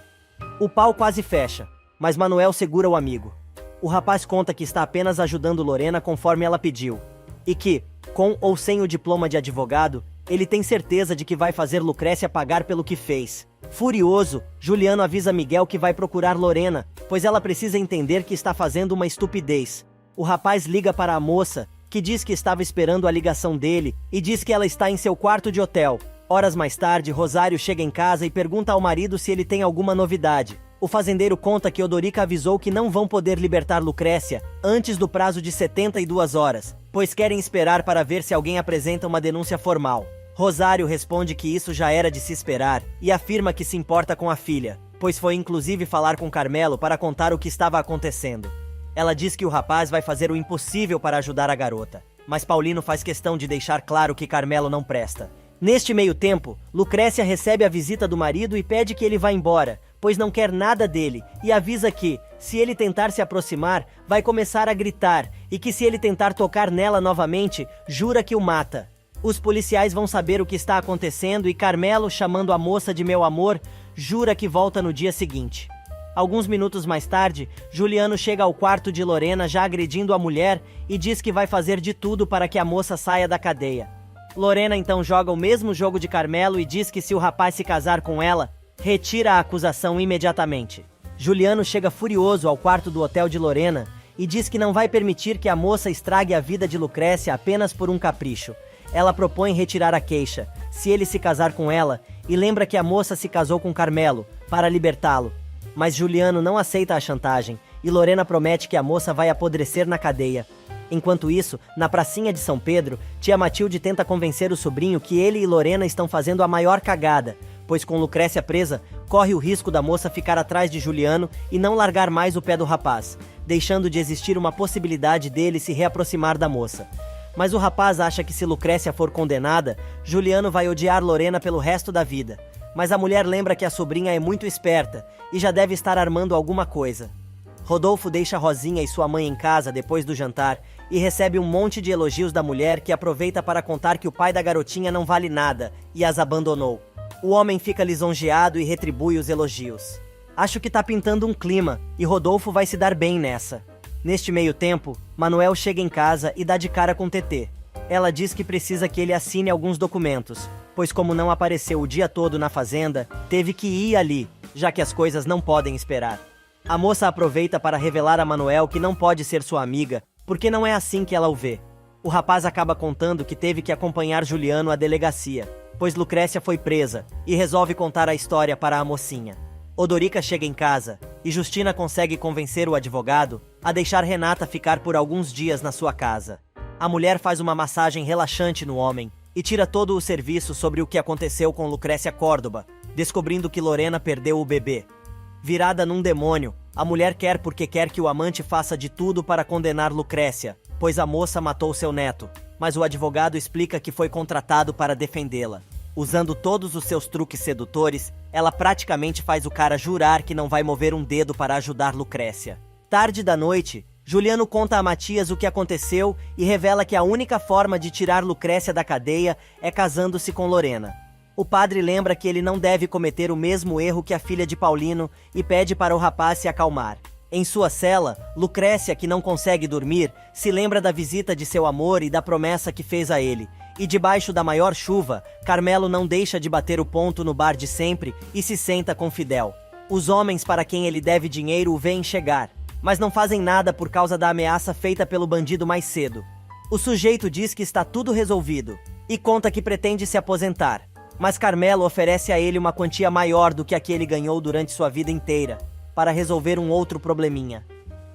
A: O pau quase fecha, mas Manuel segura o amigo. O rapaz conta que está apenas ajudando Lorena conforme ela pediu, e que, com ou sem o diploma de advogado, ele tem certeza de que vai fazer Lucrécia pagar pelo que fez. Furioso, Juliano avisa Miguel que vai procurar Lorena, pois ela precisa entender que está fazendo uma estupidez. O rapaz liga para a moça, que diz que estava esperando a ligação dele, e diz que ela está em seu quarto de hotel. Horas mais tarde, Rosário chega em casa e pergunta ao marido se ele tem alguma novidade. O fazendeiro conta que Odorica avisou que não vão poder libertar Lucrécia antes do prazo de 72 horas, pois querem esperar para ver se alguém apresenta uma denúncia formal. Rosário responde que isso já era de se esperar e afirma que se importa com a filha, pois foi inclusive falar com Carmelo para contar o que estava acontecendo. Ela diz que o rapaz vai fazer o impossível para ajudar a garota, mas Paulino faz questão de deixar claro que Carmelo não presta. Neste meio tempo, Lucrécia recebe a visita do marido e pede que ele vá embora, pois não quer nada dele, e avisa que, se ele tentar se aproximar, vai começar a gritar, e que se ele tentar tocar nela novamente, jura que o mata. Os policiais vão saber o que está acontecendo e Carmelo, chamando a moça de meu amor, jura que volta no dia seguinte. Alguns minutos mais tarde, Juliano chega ao quarto de Lorena já agredindo a mulher e diz que vai fazer de tudo para que a moça saia da cadeia. Lorena então joga o mesmo jogo de Carmelo e diz que se o rapaz se casar com ela, retira a acusação imediatamente. Juliano chega furioso ao quarto do hotel de Lorena e diz que não vai permitir que a moça estrague a vida de Lucrécia apenas por um capricho. Ela propõe retirar a queixa, se ele se casar com ela, e lembra que a moça se casou com Carmelo, para libertá-lo. Mas Juliano não aceita a chantagem, e Lorena promete que a moça vai apodrecer na cadeia. Enquanto isso, na pracinha de São Pedro, tia Matilde tenta convencer o sobrinho que ele e Lorena estão fazendo a maior cagada, pois com Lucrécia presa, corre o risco da moça ficar atrás de Juliano e não largar mais o pé do rapaz, deixando de existir uma possibilidade dele se reaproximar da moça. Mas o rapaz acha que se Lucrécia for condenada, Juliano vai odiar Lorena pelo resto da vida. Mas a mulher lembra que a sobrinha é muito esperta e já deve estar armando alguma coisa. Rodolfo deixa Rosinha e sua mãe em casa depois do jantar e recebe um monte de elogios da mulher, que aproveita para contar que o pai da garotinha não vale nada e as abandonou. O homem fica lisonjeado e retribui os elogios. Acho que tá pintando um clima e Rodolfo vai se dar bem nessa. Neste meio tempo, Manuel chega em casa e dá de cara com Tetê. Ela diz que precisa que ele assine alguns documentos, pois como não apareceu o dia todo na fazenda, teve que ir ali, já que as coisas não podem esperar. A moça aproveita para revelar a Manuel que não pode ser sua amiga, porque não é assim que ela o vê. O rapaz acaba contando que teve que acompanhar Juliano à delegacia, pois Lucrécia foi presa, e resolve contar a história para a mocinha. Odorica chega em casa, e Justina consegue convencer o advogado a deixar Renata ficar por alguns dias na sua casa. A mulher faz uma massagem relaxante no homem e tira todo o serviço sobre o que aconteceu com Lucrécia Córdoba, descobrindo que Lorena perdeu o bebê. Virada num demônio, a mulher quer porque quer que o amante faça de tudo para condenar Lucrécia, pois a moça matou seu neto, mas o advogado explica que foi contratado para defendê-la. Usando todos os seus truques sedutores, ela praticamente faz o cara jurar que não vai mover um dedo para ajudar Lucrécia. Tarde da noite, Juliano conta a Matias o que aconteceu e revela que a única forma de tirar Lucrécia da cadeia é casando-se com Lorena. O padre lembra que ele não deve cometer o mesmo erro que a filha de Paulino e pede para o rapaz se acalmar. Em sua cela, Lucrécia, que não consegue dormir, se lembra da visita de seu amor e da promessa que fez a ele. E debaixo da maior chuva, Carmelo não deixa de bater o ponto no bar de sempre e se senta com Fidel. Os homens para quem ele deve dinheiro o veem chegar, mas não fazem nada por causa da ameaça feita pelo bandido mais cedo. O sujeito diz que está tudo resolvido e conta que pretende se aposentar. Mas Carmelo oferece a ele uma quantia maior do que a que ele ganhou durante sua vida inteira, para resolver um outro probleminha.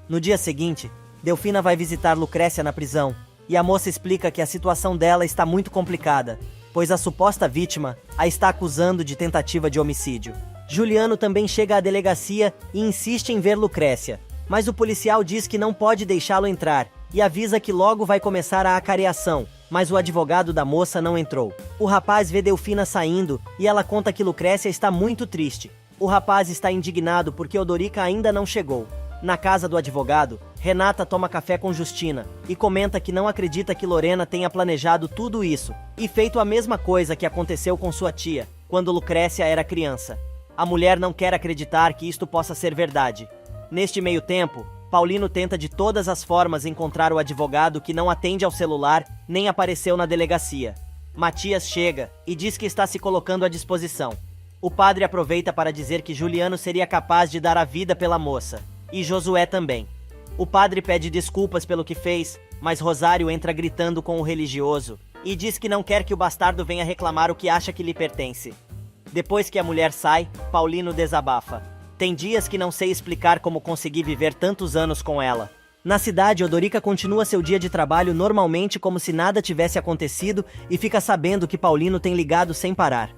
A: No dia seguinte, Delfina vai visitar Lucrécia na prisão, e a moça explica que a situação dela está muito complicada, pois a suposta vítima a está acusando de tentativa de homicídio. Juliano também chega à delegacia e insiste em ver Lucrécia, mas o policial diz que não pode deixá-lo entrar, e avisa que logo vai começar a acareação, mas o advogado da moça não entrou. O rapaz vê Delfina saindo e ela conta que Lucrécia está muito triste. O rapaz está indignado porque Odorica ainda não chegou. Na casa do advogado, Renata toma café com Justina e comenta que não acredita que Lorena tenha planejado tudo isso e feito a mesma coisa que aconteceu com sua tia, quando Lucrécia era criança. A mulher não quer acreditar que isto possa ser verdade. Neste meio tempo, Paulino tenta de todas as formas encontrar o advogado, que não atende ao celular nem apareceu na delegacia. Matias chega e diz que está se colocando à disposição. O padre aproveita para dizer que Juliano seria capaz de dar a vida pela moça, e Josué também. O padre pede desculpas pelo que fez, mas Rosário entra gritando com o religioso e diz que não quer que o bastardo venha reclamar o que acha que lhe pertence. Depois que a mulher sai, Paulino desabafa. Tem dias que não sei explicar como consegui viver tantos anos com ela. Na cidade, Odorica continua seu dia de trabalho normalmente, como se nada tivesse acontecido, e fica sabendo que Paulino tem ligado sem parar.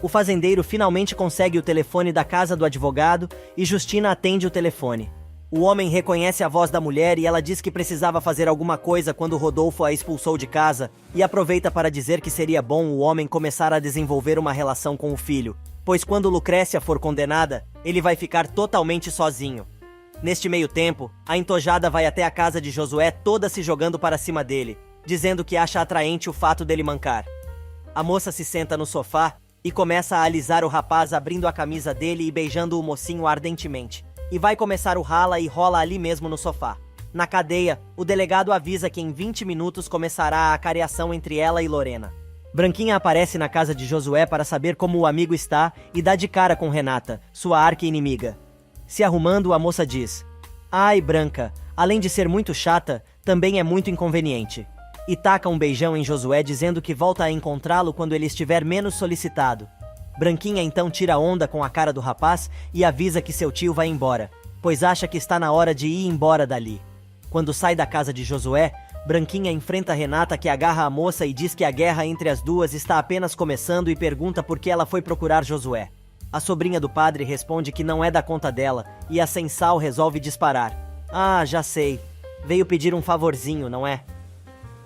A: O fazendeiro finalmente consegue o telefone da casa do advogado e Justina atende o telefone. O homem reconhece a voz da mulher e ela diz que precisava fazer alguma coisa quando Rodolfo a expulsou de casa, e aproveita para dizer que seria bom o homem começar a desenvolver uma relação com o filho, pois quando Lucrécia for condenada, ele vai ficar totalmente sozinho. Neste meio tempo, a entojada vai até a casa de Josué, toda se jogando para cima dele, dizendo que acha atraente o fato dele mancar. A moça se senta no sofá e começa a alisar o rapaz, abrindo a camisa dele e beijando o mocinho ardentemente. e vai começar o rala e rola ali mesmo no sofá. Na cadeia, o delegado avisa que em 20 minutos começará a acareação entre ela e Lorena. Branquinha aparece na casa de Josué para saber como o amigo está e dá de cara com Renata, sua arqui-inimiga. Se arrumando, a moça diz: "Ai, Branca, além de ser muito chata, também é muito inconveniente." E taca um beijão em Josué dizendo que volta a encontrá-lo quando ele estiver menos solicitado. Branquinha então tira onda com a cara do rapaz e avisa que seu tio vai embora, pois acha que está na hora de ir embora dali. Quando sai da casa de Josué, Branquinha enfrenta Renata, que agarra a moça e diz que a guerra entre as duas está apenas começando e pergunta por que ela foi procurar Josué. A sobrinha do padre responde que não é da conta dela e a Sensal resolve disparar. "Ah, já sei. Veio pedir um favorzinho, não é?"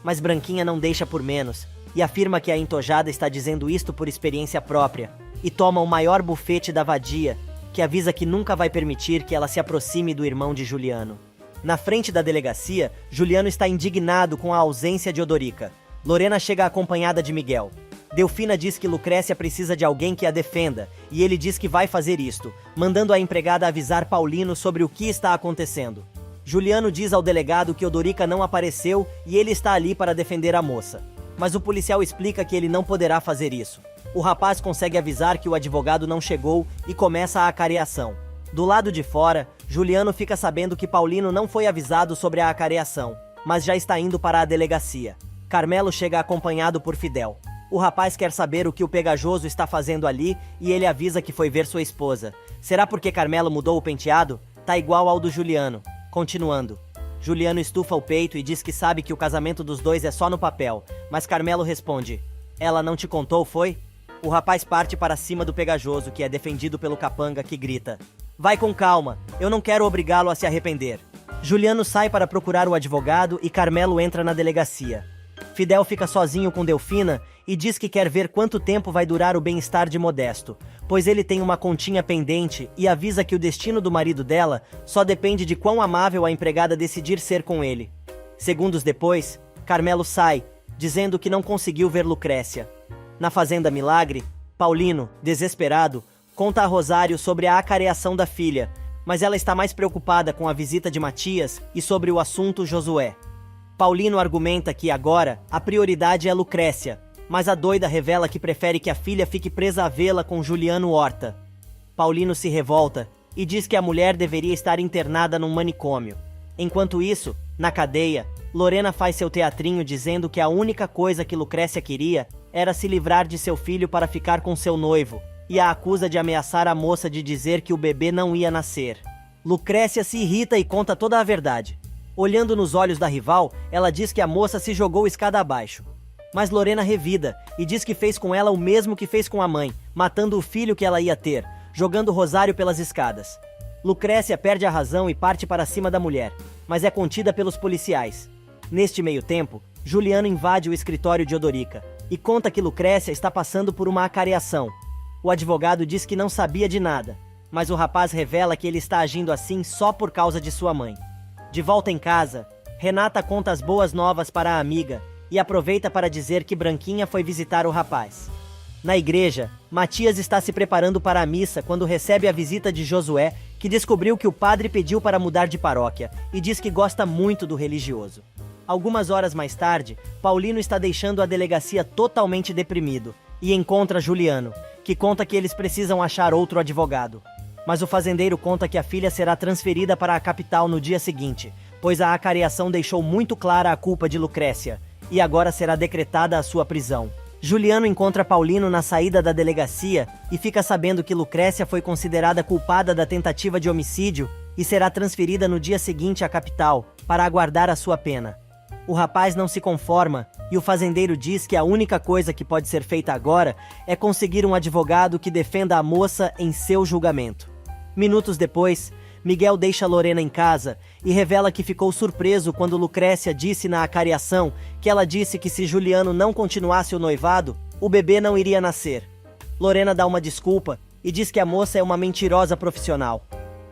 A: Mas Branquinha não deixa por menos e afirma que a entojada está dizendo isto por experiência própria e toma o maior bufete da vadia, que avisa que nunca vai permitir que ela se aproxime do irmão de Juliano. Na frente da delegacia, Juliano está indignado com a ausência de Odorica. Lorena chega acompanhada de Miguel. Delfina diz que Lucrécia precisa de alguém que a defenda, e ele diz que vai fazer isto, mandando a empregada avisar Paulino sobre o que está acontecendo. Juliano diz ao delegado que Odorica não apareceu e ele está ali para defender a moça. Mas o policial explica que ele não poderá fazer isso. O rapaz consegue avisar que o advogado não chegou e começa a acareação. Do lado de fora, Juliano fica sabendo que Paulino não foi avisado sobre a acareação, mas já está indo para a delegacia. Carmelo chega acompanhado por Fidel. O rapaz quer saber o que o pegajoso está fazendo ali e ele avisa que foi ver sua esposa. Será porque Carmelo mudou o penteado? Tá igual ao do Juliano. Continuando. Juliano estufa o peito e diz que sabe que o casamento dos dois é só no papel, mas Carmelo responde: "Ela não te contou, foi?" O rapaz parte para cima do pegajoso, que é defendido pelo capanga, que grita: "Vai com calma, eu não quero obrigá-lo a se arrepender." Juliano sai para procurar o advogado e Carmelo entra na delegacia. Fidel fica sozinho com Delfina e diz que quer ver quanto tempo vai durar o bem-estar de Modesto, pois ele tem uma continha pendente e avisa que o destino do marido dela só depende de quão amável a empregada decidir ser com ele. Segundos depois, Carmelo sai, dizendo que não conseguiu ver Lucrécia. Na Fazenda Milagre, Paulino, desesperado, conta a Rosário sobre a acareação da filha, mas ela está mais preocupada com a visita de Matias e sobre o assunto Josué. Paulino argumenta que agora a prioridade é Lucrécia, mas a doida revela que prefere que a filha fique presa à vela com Juliano Horta. Paulino se revolta e diz que a mulher deveria estar internada num manicômio. Enquanto isso, na cadeia, Lorena faz seu teatrinho dizendo que a única coisa que Lucrécia queria era se livrar de seu filho para ficar com seu noivo, e a acusa de ameaçar a moça de dizer que o bebê não ia nascer. Lucrécia se irrita e conta toda a verdade. Olhando nos olhos da rival, ela diz que a moça se jogou escada abaixo. Mas Lorena revida e diz que fez com ela o mesmo que fez com a mãe, matando o filho que ela ia ter, jogando Rosário pelas escadas. Lucrécia perde a razão e parte para cima da mulher, mas é contida pelos policiais. Neste meio tempo, Juliano invade o escritório de Odorica e conta que Lucrécia está passando por uma acareação. O advogado diz que não sabia de nada, mas o rapaz revela que ele está agindo assim só por causa de sua mãe. De volta em casa, Renata conta as boas novas para a amiga e aproveita para dizer que Branquinha foi visitar o rapaz. Na igreja, Matias está se preparando para a missa quando recebe a visita de Josué, que descobriu que o padre pediu para mudar de paróquia e diz que gosta muito do religioso. Algumas horas mais tarde, Paulino está deixando a delegacia totalmente deprimido e encontra Juliano, que conta que eles precisam achar outro advogado. Mas o fazendeiro conta que a filha será transferida para a capital no dia seguinte, pois a acareação deixou muito clara a culpa de Lucrécia, e agora será decretada a sua prisão. Juliano encontra Paulino na saída da delegacia e fica sabendo que Lucrécia foi considerada culpada da tentativa de homicídio e será transferida no dia seguinte à capital, para aguardar a sua pena. O rapaz não se conforma e o fazendeiro diz que a única coisa que pode ser feita agora é conseguir um advogado que defenda a moça em seu julgamento. Minutos depois, Miguel deixa Lorena em casa e revela que ficou surpreso quando Lucrécia disse na acareação que ela disse que se Juliano não continuasse o noivado, o bebê não iria nascer. Lorena dá uma desculpa e diz que a moça é uma mentirosa profissional.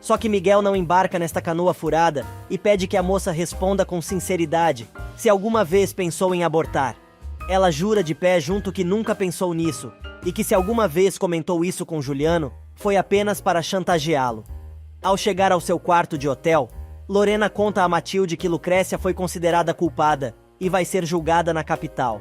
A: Só que Miguel não embarca nesta canoa furada e pede que a moça responda com sinceridade se alguma vez pensou em abortar. Ela jura de pé junto que nunca pensou nisso e que se alguma vez comentou isso com Juliano, foi apenas para chantageá-lo. Ao chegar ao seu quarto de hotel, Lorena conta a Matilde que Lucrécia foi considerada culpada e vai ser julgada na capital.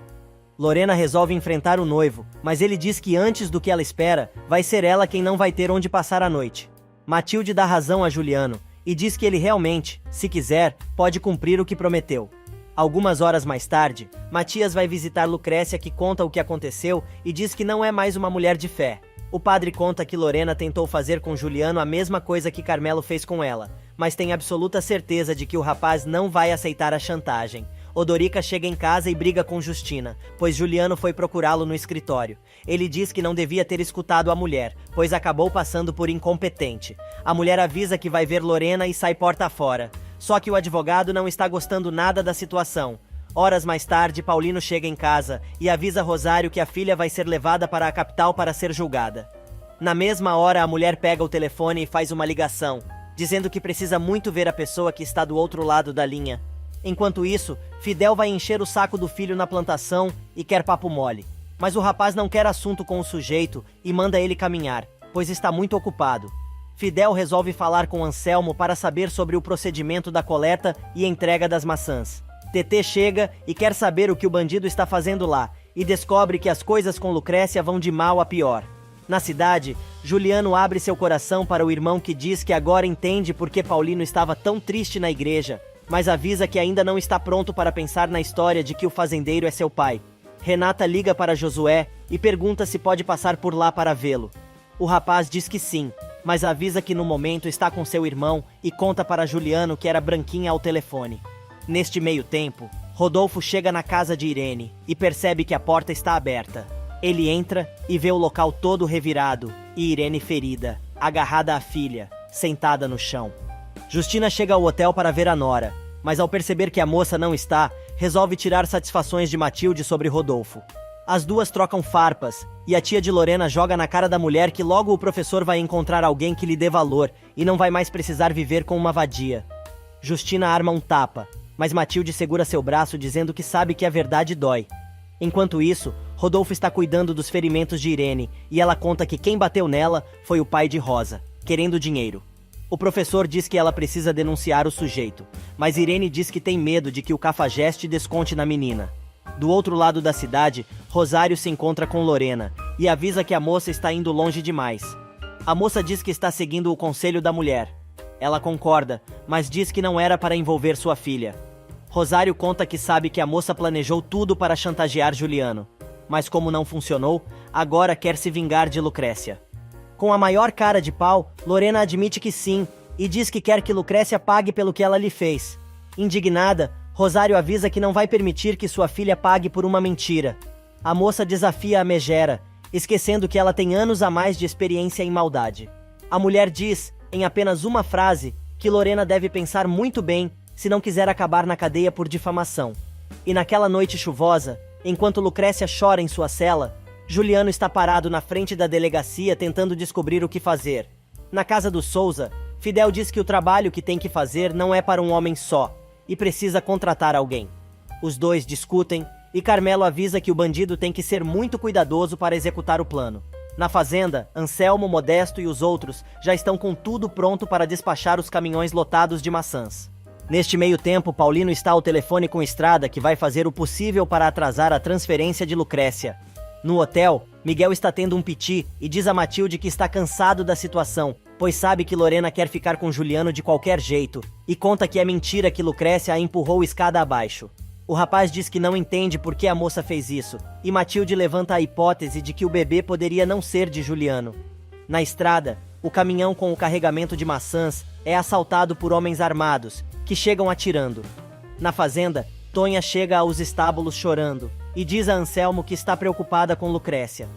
A: Lorena resolve enfrentar o noivo, mas ele diz que antes do que ela espera, vai ser ela quem não vai ter onde passar a noite. Matilde dá razão a Juliano e diz que ele realmente, se quiser, pode cumprir o que prometeu. Algumas horas mais tarde, Matias vai visitar Lucrécia, que conta o que aconteceu e diz que não é mais uma mulher de fé. O padre conta que Lorena tentou fazer com Juliano a mesma coisa que Carmelo fez com ela, mas tem absoluta certeza de que o rapaz não vai aceitar a chantagem. Odorica chega em casa e briga com Justina, pois Juliano foi procurá-lo no escritório. Ele diz que não devia ter escutado a mulher, pois acabou passando por incompetente. A mulher avisa que vai ver Lorena e sai porta fora. Só que o advogado não está gostando nada da situação. Horas mais tarde, Paulino chega em casa e avisa Rosário que a filha vai ser levada para a capital para ser julgada. Na mesma hora, a mulher pega o telefone e faz uma ligação, dizendo que precisa muito ver a pessoa que está do outro lado da linha. Enquanto isso, Fidel vai encher o saco do filho na plantação e quer papo mole. Mas o rapaz não quer assunto com o sujeito e manda ele caminhar, pois está muito ocupado. Fidel resolve falar com Anselmo para saber sobre o procedimento da coleta e entrega das maçãs. TT chega e quer saber o que o bandido está fazendo lá, e descobre que as coisas com Lucrécia vão de mal a pior. Na cidade, Juliano abre seu coração para o irmão, que diz que agora entende por que Paulino estava tão triste na igreja, mas avisa que ainda não está pronto para pensar na história de que o fazendeiro é seu pai. Renata liga para Josué e pergunta se pode passar por lá para vê-lo. O rapaz diz que sim, mas avisa que no momento está com seu irmão e conta para Juliano que era Branquinha ao telefone. Neste meio tempo, Rodolfo chega na casa de Irene e percebe que a porta está aberta. Ele entra e vê o local todo revirado e Irene ferida, agarrada à filha, sentada no chão. Justina chega ao hotel para ver a nora, mas ao perceber que a moça não está, resolve tirar satisfações de Matilde sobre Rodolfo. As duas trocam farpas, e a tia de Lorena joga na cara da mulher que logo o professor vai encontrar alguém que lhe dê valor e não vai mais precisar viver com uma vadia. Justina arma um tapa, mas Matilde segura seu braço dizendo que sabe que a verdade dói. Enquanto isso, Rodolfo está cuidando dos ferimentos de Irene, e ela conta que quem bateu nela foi o pai de Rosa, querendo dinheiro. O professor diz que ela precisa denunciar o sujeito, mas Irene diz que tem medo de que o cafajeste desconte na menina. Do outro lado da cidade, Rosário se encontra com Lorena e avisa que a moça está indo longe demais. A moça diz que está seguindo o conselho da mulher. Ela concorda, mas diz que não era para envolver sua filha. Rosário conta que sabe que a moça planejou tudo para chantagear Juliano, mas como não funcionou, agora quer se vingar de Lucrécia. Com a maior cara de pau, Lorena admite que sim, e diz que quer que Lucrécia pague pelo que ela lhe fez. Indignada, Rosário avisa que não vai permitir que sua filha pague por uma mentira. A moça desafia a megera, esquecendo que ela tem anos a mais de experiência em maldade. A mulher diz, em apenas uma frase, que Lorena deve pensar muito bem se não quiser acabar na cadeia por difamação. E naquela noite chuvosa, enquanto Lucrécia chora em sua cela, Juliano está parado na frente da delegacia tentando descobrir o que fazer. Na casa do Souza, Fidel diz que o trabalho que tem que fazer não é para um homem só, e precisa contratar alguém. Os dois discutem, e Carmelo avisa que o bandido tem que ser muito cuidadoso para executar o plano. Na fazenda, Anselmo, Modesto e os outros já estão com tudo pronto para despachar os caminhões lotados de maçãs. Neste meio tempo, Paulino está ao telefone com Estrada, que vai fazer o possível para atrasar a transferência de Lucrécia. No hotel, Miguel está tendo um piti e diz a Matilde que está cansado da situação, pois sabe que Lorena quer ficar com Juliano de qualquer jeito, e conta que é mentira que Lucrécia a empurrou escada abaixo. O rapaz diz que não entende por que a moça fez isso, e Matilde levanta a hipótese de que o bebê poderia não ser de Juliano. Na estrada, o caminhão com o carregamento de maçãs é assaltado por homens armados, que chegam atirando. Na fazenda, Tonha chega aos estábulos chorando, e diz a Anselmo que está preocupada com Lucrécia.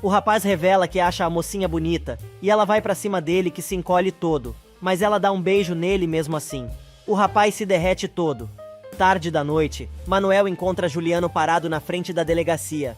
A: O rapaz revela que acha a mocinha bonita, e ela vai pra cima dele, que se encolhe todo, mas ela dá um beijo nele mesmo assim. O rapaz se derrete todo. Tarde da noite, Manuel encontra Juliano parado na frente da delegacia.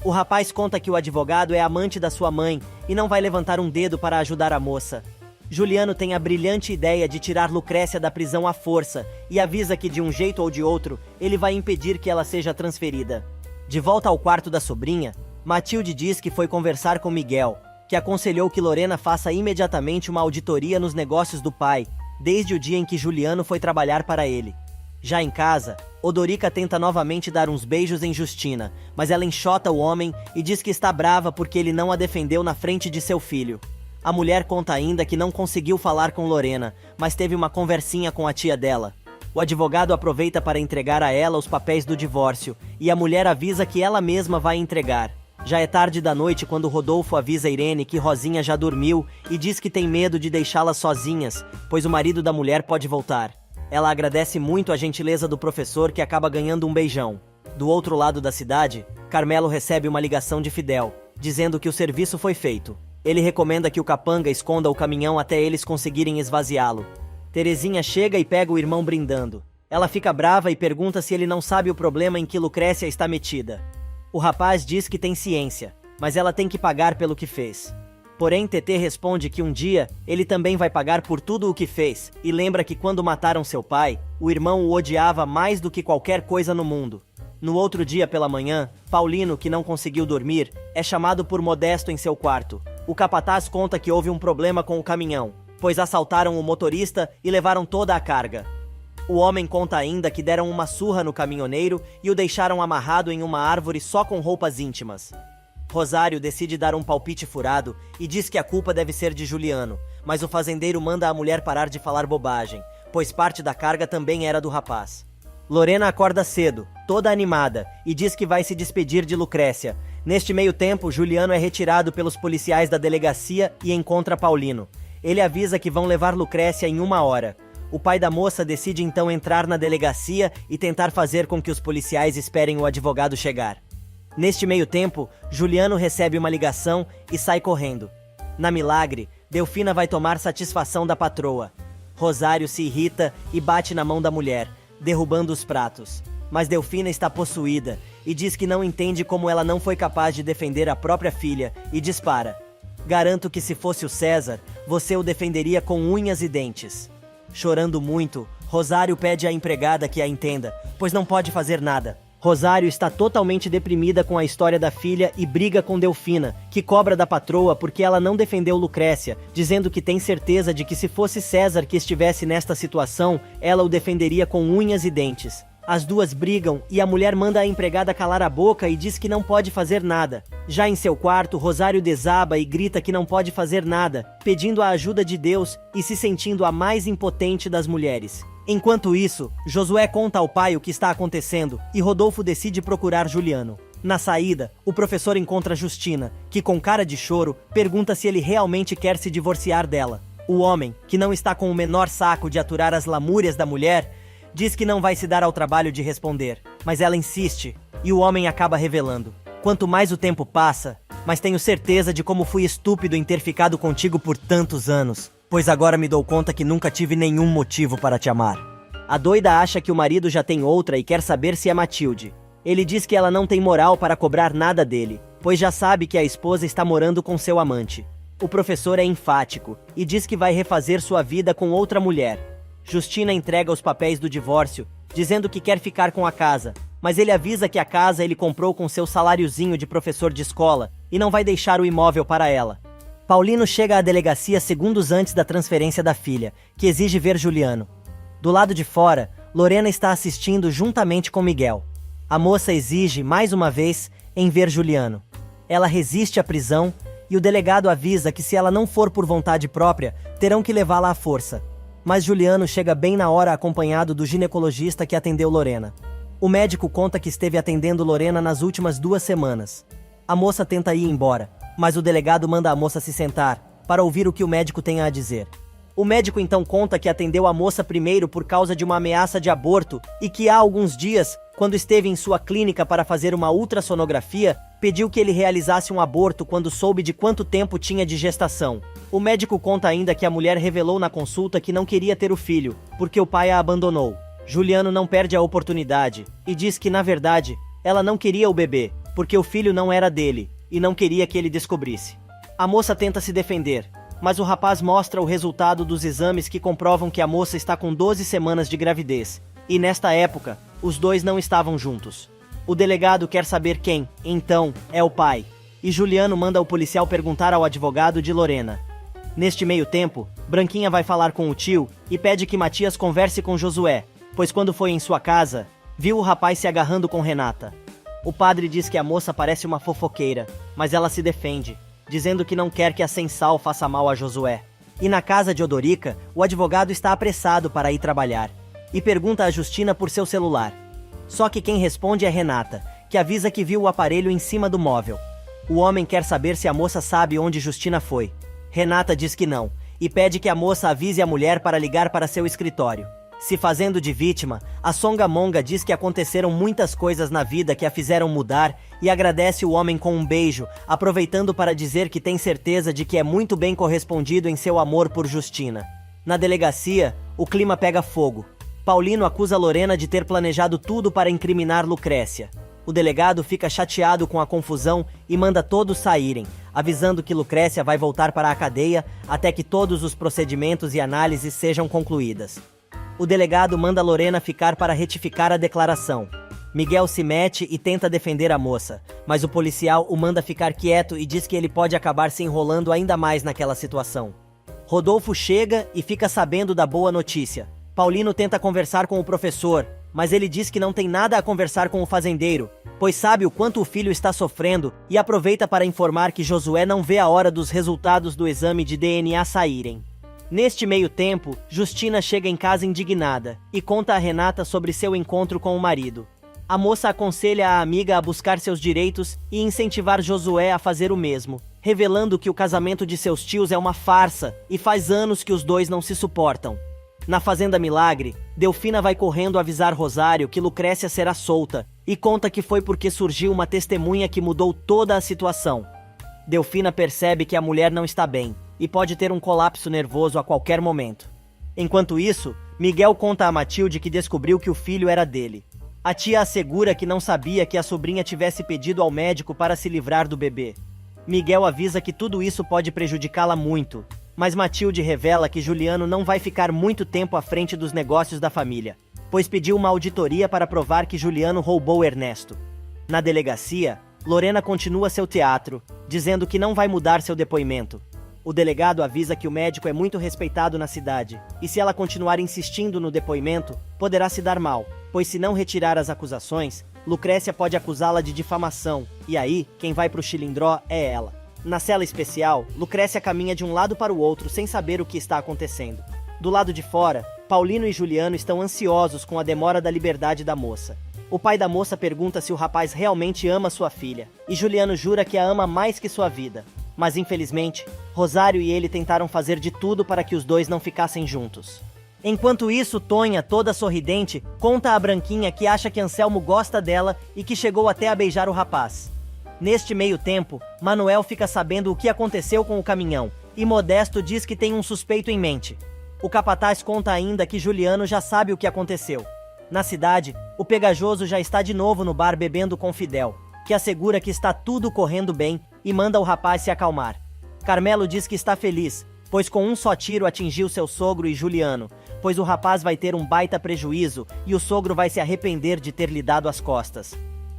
A: O rapaz conta que o advogado é amante da sua mãe e não vai levantar um dedo para ajudar a moça. Juliano tem a brilhante ideia de tirar Lucrécia da prisão à força e avisa que de um jeito ou de outro, ele vai impedir que ela seja transferida. De volta ao quarto da sobrinha, Matilde diz que foi conversar com Miguel, que aconselhou que Lorena faça imediatamente uma auditoria nos negócios do pai, desde o dia em que Juliano foi trabalhar para ele. Já em casa, Odorica tenta novamente dar uns beijos em Justina, mas ela enxota o homem e diz que está brava porque ele não a defendeu na frente de seu filho. A mulher conta ainda que não conseguiu falar com Lorena, mas teve uma conversinha com a tia dela. O advogado aproveita para entregar a ela os papéis do divórcio, e a mulher avisa que ela mesma vai entregar. Já é tarde da noite quando Rodolfo avisa Irene que Rosinha já dormiu e diz que tem medo de deixá-las sozinhas, pois o marido da mulher pode voltar. Ela agradece muito a gentileza do professor, que acaba ganhando um beijão. Do outro lado da cidade, Carmelo recebe uma ligação de Fidel, dizendo que o serviço foi feito. Ele recomenda que o capanga esconda o caminhão até eles conseguirem esvaziá-lo. Terezinha chega e pega o irmão brindando. Ela fica brava e pergunta se ele não sabe o problema em que Lucrécia está metida. O rapaz diz que tem ciência, mas ela tem que pagar pelo que fez. Porém, TT responde que um dia ele também vai pagar por tudo o que fez, e lembra que quando mataram seu pai, o irmão o odiava mais do que qualquer coisa no mundo. No outro dia pela manhã, Paulino, que não conseguiu dormir, é chamado por Modesto em seu quarto. O capataz conta que houve um problema com o caminhão, pois assaltaram o motorista e levaram toda a carga. O homem conta ainda que deram uma surra no caminhoneiro e o deixaram amarrado em uma árvore só com roupas íntimas. Rosário decide dar um palpite furado e diz que a culpa deve ser de Juliano, mas o fazendeiro manda a mulher parar de falar bobagem, pois parte da carga também era do rapaz. Lorena acorda cedo, toda animada, e diz que vai se despedir de Lucrécia. Neste meio tempo, Juliano é retirado pelos policiais da delegacia e encontra Paulino. Ele avisa que vão levar Lucrécia em 1 hora. O pai da moça decide então entrar na delegacia e tentar fazer com que os policiais esperem o advogado chegar. Neste meio tempo, Juliano recebe uma ligação e sai correndo. Na Milagre, Delfina vai tomar satisfação da patroa. Rosário se irrita e bate na mão da mulher, derrubando os pratos. Mas Delfina está possuída e diz que não entende como ela não foi capaz de defender a própria filha e dispara. Garanto que se fosse o César, você o defenderia com unhas e dentes. Chorando muito, Rosário pede à empregada que a entenda, pois não pode fazer nada. Rosário está totalmente deprimida com a história da filha e briga com Delfina, que cobra da patroa porque ela não defendeu Lucrécia, dizendo que tem certeza de que se fosse César que estivesse nesta situação, ela o defenderia com unhas e dentes. As duas brigam e a mulher manda a empregada calar a boca e diz que não pode fazer nada. Já em seu quarto, Rosário desaba e grita que não pode fazer nada, pedindo a ajuda de Deus e se sentindo a mais impotente das mulheres. Enquanto isso, Josué conta ao pai o que está acontecendo e Rodolfo decide procurar Juliano. Na saída, o professor encontra Justina, que com cara de choro, pergunta se ele realmente quer se divorciar dela. O homem, que não está com o menor saco de aturar as lamúrias da mulher, diz que não vai se dar ao trabalho de responder, mas ela insiste, e o homem acaba revelando. Quanto mais o tempo passa, mais tenho certeza de como fui estúpido em ter ficado contigo por tantos anos, pois agora me dou conta que nunca tive nenhum motivo para te amar. A doida acha que o marido já tem outra e quer saber se é Matilde. Ele diz que ela não tem moral para cobrar nada dele, pois já sabe que a esposa está morando com seu amante. O professor é enfático e diz que vai refazer sua vida com outra mulher. Justina entrega os papéis do divórcio, dizendo que quer ficar com a casa, mas ele avisa que a casa ele comprou com seu saláriozinho de professor de escola e não vai deixar o imóvel para ela. Paulino chega à delegacia segundos antes da transferência da filha, que exige ver Juliano. Do lado de fora, Lorena está assistindo juntamente com Miguel. A moça exige, mais uma vez, em ver Juliano. Ela resiste à prisão e o delegado avisa que se ela não for por vontade própria, terão que levá-la à força. Mas Juliano chega bem na hora acompanhado do ginecologista que atendeu Lorena. O médico conta que esteve atendendo Lorena nas últimas 2 semanas. A moça tenta ir embora, mas o delegado manda a moça se sentar, para ouvir o que o médico tem a dizer. O médico então conta que atendeu a moça primeiro por causa de uma ameaça de aborto e que há alguns dias, quando esteve em sua clínica para fazer uma ultrassonografia, pediu que ele realizasse um aborto quando soube de quanto tempo tinha de gestação. O médico conta ainda que a mulher revelou na consulta que não queria ter o filho, porque o pai a abandonou. Juliano não perde a oportunidade e diz que, na verdade, ela não queria o bebê, porque o filho não era dele e não queria que ele descobrisse. A moça tenta se defender, mas o rapaz mostra o resultado dos exames que comprovam que a moça está com 12 semanas de gravidez, e nesta época, os dois não estavam juntos. O delegado quer saber quem, então, é o pai. e Juliano manda o policial perguntar ao advogado de Lorena. Neste meio tempo, Branquinha vai falar com o tio e pede que Matias converse com Josué, pois quando foi em sua casa, viu o rapaz se agarrando com Renata. O padre diz que a moça parece uma fofoqueira, mas ela se defende, dizendo que não quer que a Sensal faça mal a Josué. E na casa de Odorica, o advogado está apressado para ir trabalhar, e pergunta a Justina por seu celular. Só que quem responde é Renata, que avisa que viu o aparelho em cima do móvel. O homem quer saber se a moça sabe onde Justina foi. Renata diz que não, e pede que a moça avise a mulher para ligar para seu escritório. Se fazendo de vítima, a Songamonga diz que aconteceram muitas coisas na vida que a fizeram mudar e agradece o homem com um beijo, aproveitando para dizer que tem certeza de que é muito bem correspondido em seu amor por Justina. Na delegacia, o clima pega fogo. Paulino acusa Lorena de ter planejado tudo para incriminar Lucrécia. O delegado fica chateado com a confusão e manda todos saírem, avisando que Lucrécia vai voltar para a cadeia até que todos os procedimentos e análises sejam concluídas. O delegado manda Lorena ficar para retificar a declaração. Miguel se mete e tenta defender a moça, mas o policial o manda ficar quieto e diz que ele pode acabar se enrolando ainda mais naquela situação. Rodolfo chega e fica sabendo da boa notícia. Paulino tenta conversar com o professor, mas ele diz que não tem nada a conversar com o fazendeiro, pois sabe o quanto o filho está sofrendo e aproveita para informar que Josué não vê a hora dos resultados do exame de DNA saírem. Neste meio tempo, Justina chega em casa indignada e conta a Renata sobre seu encontro com o marido. A moça aconselha a amiga a buscar seus direitos e incentivar Josué a fazer o mesmo, revelando que o casamento de seus tios é uma farsa e faz anos que os dois não se suportam. Na Fazenda Milagre, Delfina vai correndo avisar Rosário que Lucrécia será solta e conta que foi porque surgiu uma testemunha que mudou toda a situação. Delfina percebe que a mulher não está bem e pode ter um colapso nervoso a qualquer momento. Enquanto isso, Miguel conta a Matilde que descobriu que o filho era dele. A tia assegura que não sabia que a sobrinha tivesse pedido ao médico para se livrar do bebê. Miguel avisa que tudo isso pode prejudicá-la muito, mas Matilde revela que Juliano não vai ficar muito tempo à frente dos negócios da família, pois pediu uma auditoria para provar que Juliano roubou Ernesto. Na delegacia, Lorena continua seu teatro, dizendo que não vai mudar seu depoimento. O delegado avisa que o médico é muito respeitado na cidade, e se ela continuar insistindo no depoimento, poderá se dar mal, pois se não retirar as acusações, Lucrécia pode acusá-la de difamação, e aí, quem vai pro Chilindró é ela. Na cela especial, Lucrécia caminha de um lado para o outro sem saber o que está acontecendo. Do lado de fora, Paulino e Juliano estão ansiosos com a demora da liberdade da moça. O pai da moça pergunta se o rapaz realmente ama sua filha, e Juliano jura que a ama mais que sua vida. Mas infelizmente, Rosário e ele tentaram fazer de tudo para que os dois não ficassem juntos. Enquanto isso, Tonha, toda sorridente, conta a Branquinha que acha que Anselmo gosta dela e que chegou até a beijar o rapaz. Neste meio tempo, Manuel fica sabendo o que aconteceu com o caminhão, e Modesto diz que tem um suspeito em mente. O capataz conta ainda que Juliano já sabe o que aconteceu. Na cidade, o Pegajoso já está de novo no bar bebendo com Fidel, que assegura que está tudo correndo bem e manda o rapaz se acalmar. Carmelo diz que está feliz, pois com um só tiro atingiu seu sogro e Juliano, pois o rapaz vai ter um baita prejuízo e o sogro vai se arrepender de ter lhe dado as costas.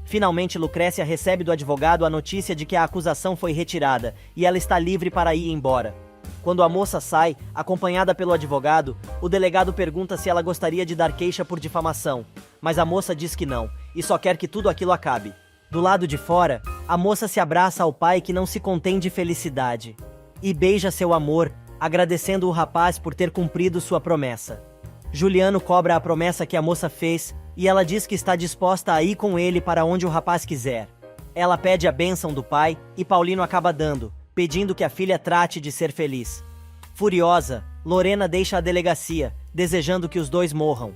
A: Finalmente, Lucrécia recebe do advogado a notícia de que a acusação foi retirada e ela está livre para ir embora. Quando a moça sai, acompanhada pelo advogado, o delegado pergunta se ela gostaria de dar queixa por difamação, mas a moça diz que não, e só quer que tudo aquilo acabe. Do lado de fora, a moça se abraça ao pai que não se contém de felicidade, e beija seu amor, agradecendo o rapaz por ter cumprido sua promessa. Juliano cobra a promessa que a moça fez, e ela diz que está disposta a ir com ele para onde o rapaz quiser. Ela pede a bênção do pai, e Paulino acaba dando, pedindo que a filha trate de ser feliz. Furiosa, Lorena deixa a delegacia, desejando que os dois morram.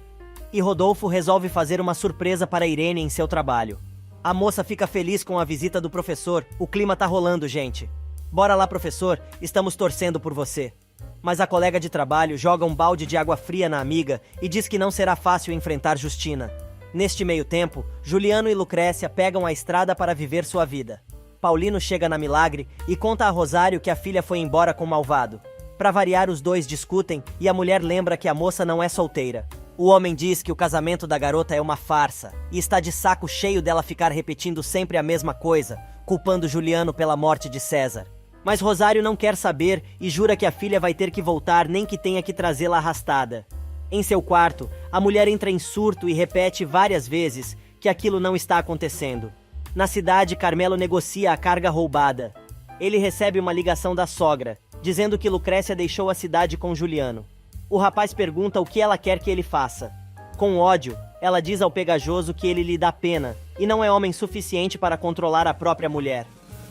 A: E Rodolfo resolve fazer uma surpresa para Irene em seu trabalho. A moça fica feliz com a visita do professor. O clima tá rolando, gente. Bora lá, professor, estamos torcendo por você. Mas a colega de trabalho joga um balde de água fria na amiga e diz que não será fácil enfrentar Justina. Neste meio tempo, Juliano e Lucrécia pegam a estrada para viver sua vida. Paulino chega na Milagre e conta a Rosário que a filha foi embora com o malvado. Para variar, os dois discutem e a mulher lembra que a moça não é solteira. O homem diz que o casamento da garota é uma farsa e está de saco cheio dela ficar repetindo sempre a mesma coisa, culpando Juliano pela morte de César. Mas Rosário não quer saber e jura que a filha vai ter que voltar nem que tenha que trazê-la arrastada. Em seu quarto, a mulher entra em surto e repete várias vezes que aquilo não está acontecendo. Na cidade, Carmelo negocia a carga roubada. Ele recebe uma ligação da sogra, dizendo que Lucrécia deixou a cidade com Juliano. O rapaz pergunta o que ela quer que ele faça. Com ódio, ela diz ao pegajoso que ele lhe dá pena e não é homem suficiente para controlar a própria mulher.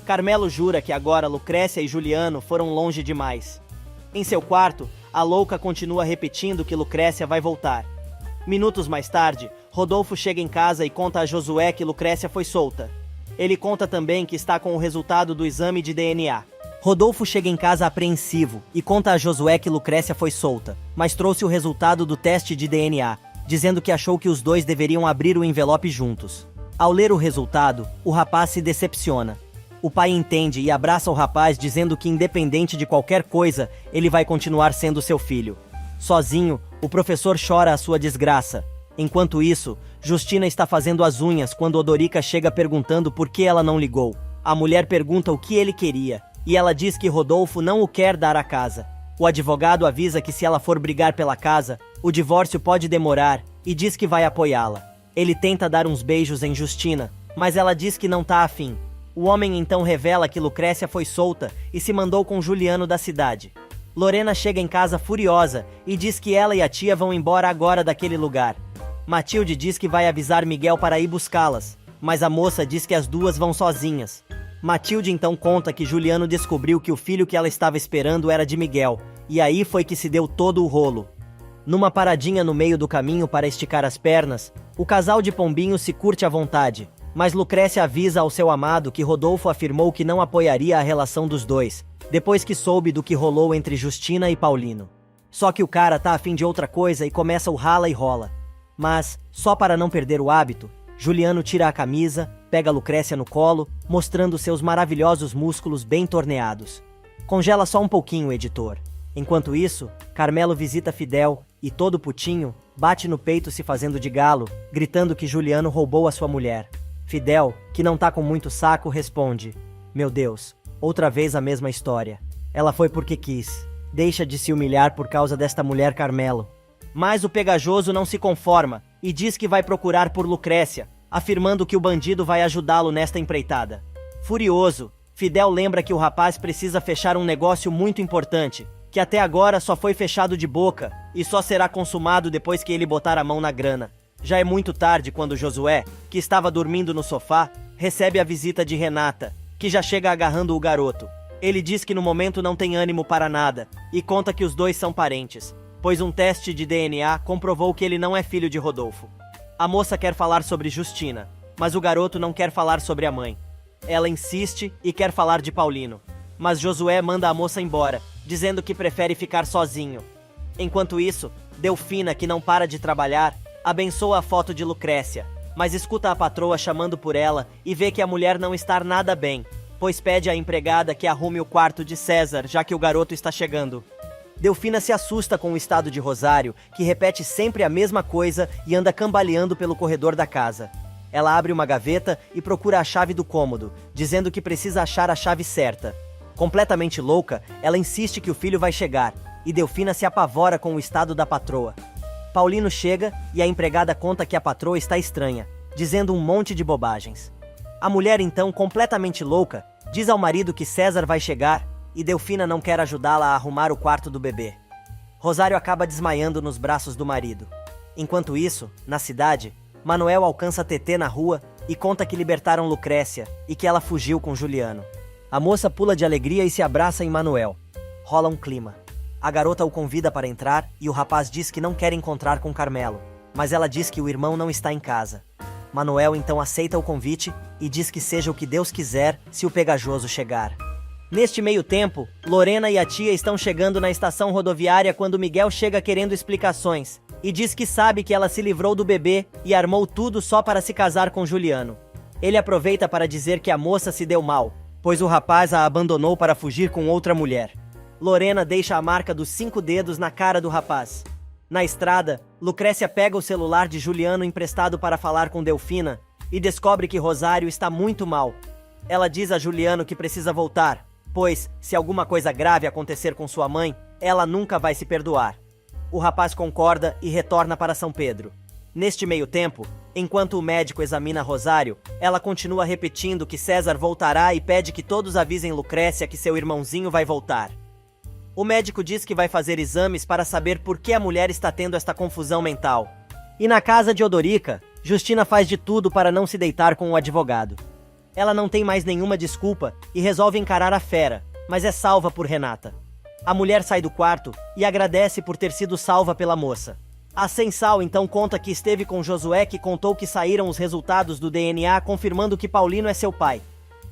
A: Carmelo jura que agora Lucrécia e Juliano foram longe demais. Em seu quarto, a louca continua repetindo que Lucrécia vai voltar. Minutos mais tarde, Rodolfo chega em casa e conta a Josué que Lucrécia foi solta. Ele conta também que está com o resultado do exame de DNA. Rodolfo chega em casa apreensivo e conta a Josué que Lucrécia foi solta, mas trouxe o resultado do teste de DNA, dizendo que achou que os dois deveriam abrir o envelope juntos. Ao ler o resultado, o rapaz se decepciona. O pai entende e abraça o rapaz dizendo que independente de qualquer coisa, ele vai continuar sendo seu filho. Sozinho, o professor chora a sua desgraça. Enquanto isso, Justina está fazendo as unhas quando Odorica chega perguntando por que ela não ligou. A mulher pergunta o que ele queria, e ela diz que Rodolfo não o quer dar a casa. O advogado avisa que se ela for brigar pela casa, o divórcio pode demorar e diz que vai apoiá-la. Ele tenta dar uns beijos em Justina, mas ela diz que não tá afim. O homem então revela que Lucrécia foi solta e se mandou com Juliano da cidade. Lorena chega em casa furiosa e diz que ela e a tia vão embora agora daquele lugar. Matilde diz que vai avisar Miguel para ir buscá-las, mas a moça diz que as duas vão sozinhas. Matilde então conta que Juliano descobriu que o filho que ela estava esperando era de Miguel, e aí foi que se deu todo o rolo. Numa paradinha no meio do caminho para esticar as pernas, o casal de pombinhos se curte à vontade, mas Lucrécia avisa ao seu amado que Rodolfo afirmou que não apoiaria a relação dos dois, depois que soube do que rolou entre Justina e Paulino. Só que o cara tá afim de outra coisa e começa o rala e rola. Mas, só para não perder o hábito, Juliano tira a camisa, pega Lucrécia no colo, mostrando seus maravilhosos músculos bem torneados. Congela só um pouquinho, editor. Enquanto isso, Carmelo visita Fidel e, todo putinho, bate no peito se fazendo de galo, gritando que Juliano roubou a sua mulher. Fidel, que não tá com muito saco, responde: "Meu Deus, outra vez a mesma história. Ela foi porque quis. Deixa de se humilhar por causa desta mulher, Carmelo." Mas o pegajoso não se conforma e diz que vai procurar por Lucrécia, afirmando que o bandido vai ajudá-lo nesta empreitada. Furioso, Fidel lembra que o rapaz precisa fechar um negócio muito importante, que até agora só foi fechado de boca e só será consumado depois que ele botar a mão na grana. Já é muito tarde quando Josué, que estava dormindo no sofá, recebe a visita de Renata, que já chega agarrando o garoto. Ele diz que no momento não tem ânimo para nada e conta que os dois são parentes, pois um teste de DNA comprovou que ele não é filho de Rodolfo. A moça quer falar sobre Justina, mas o garoto não quer falar sobre a mãe. Ela insiste e quer falar de Paulino, mas Josué manda a moça embora, dizendo que prefere ficar sozinho. Enquanto isso, Delfina, que não para de trabalhar, abençoa a foto de Lucrécia, mas escuta a patroa chamando por ela e vê que a mulher não está nada bem, pois pede à empregada que arrume o quarto de César, já que o garoto está chegando. Delfina se assusta com o estado de Rosário, que repete sempre a mesma coisa e anda cambaleando pelo corredor da casa. Ela abre uma gaveta e procura a chave do cômodo, dizendo que precisa achar a chave certa. Completamente louca, ela insiste que o filho vai chegar, e Delfina se apavora com o estado da patroa. Paulino chega e a empregada conta que a patroa está estranha, dizendo um monte de bobagens. A mulher então, completamente louca, diz ao marido que César vai chegar e Delfina não quer ajudá-la a arrumar o quarto do bebê. Rosário acaba desmaiando nos braços do marido. Enquanto isso, na cidade, Manuel alcança Tetê na rua e conta que libertaram Lucrécia e que ela fugiu com Juliano. A moça pula de alegria e se abraça em Manuel. Rola um clima. A garota o convida para entrar e o rapaz diz que não quer encontrar com Carmelo, mas ela diz que o irmão não está em casa. Manuel então aceita o convite e diz que seja o que Deus quiser se o pegajoso chegar. Neste meio tempo, Lorena e a tia estão chegando na estação rodoviária quando Miguel chega querendo explicações e diz que sabe que ela se livrou do bebê e armou tudo só para se casar com Juliano. Ele aproveita para dizer que a moça se deu mal, pois o rapaz a abandonou para fugir com outra mulher. Lorena deixa a marca dos 5 dedos na cara do rapaz. Na estrada, Lucrécia pega o celular de Juliano emprestado para falar com Delfina e descobre que Rosário está muito mal. Ela diz a Juliano que precisa voltar, pois, se alguma coisa grave acontecer com sua mãe, ela nunca vai se perdoar. O rapaz concorda e retorna para São Pedro. Neste meio tempo, enquanto o médico examina Rosário, ela continua repetindo que César voltará e pede que todos avisem Lucrécia que seu irmãozinho vai voltar. O médico diz que vai fazer exames para saber por que a mulher está tendo esta confusão mental. E na casa de Odorica, Justina faz de tudo para não se deitar com o advogado. Ela não tem mais nenhuma desculpa e resolve encarar a fera, mas é salva por Renata. A mulher sai do quarto e agradece por ter sido salva pela moça. A Sensal então conta que esteve com Josué, que contou que saíram os resultados do DNA confirmando que Paulino é seu pai.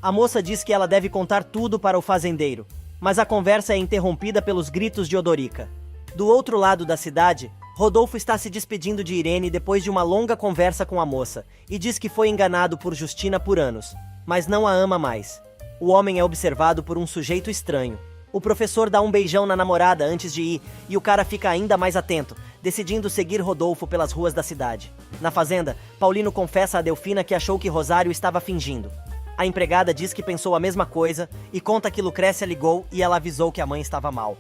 A: A moça diz que ela deve contar tudo para o fazendeiro, mas a conversa é interrompida pelos gritos de Odorica. Do outro lado da cidade, Rodolfo está se despedindo de Irene depois de uma longa conversa com a moça e diz que foi enganado por Justina por anos, mas não a ama mais. O homem é observado por um sujeito estranho. O professor dá um beijão na namorada antes de ir e o cara fica ainda mais atento, decidindo seguir Rodolfo pelas ruas da cidade. Na fazenda, Paulino confessa a Delfina que achou que Rosário estava fingindo. A empregada diz que pensou a mesma coisa e conta que Lucrécia ligou e ela avisou que a mãe estava mal.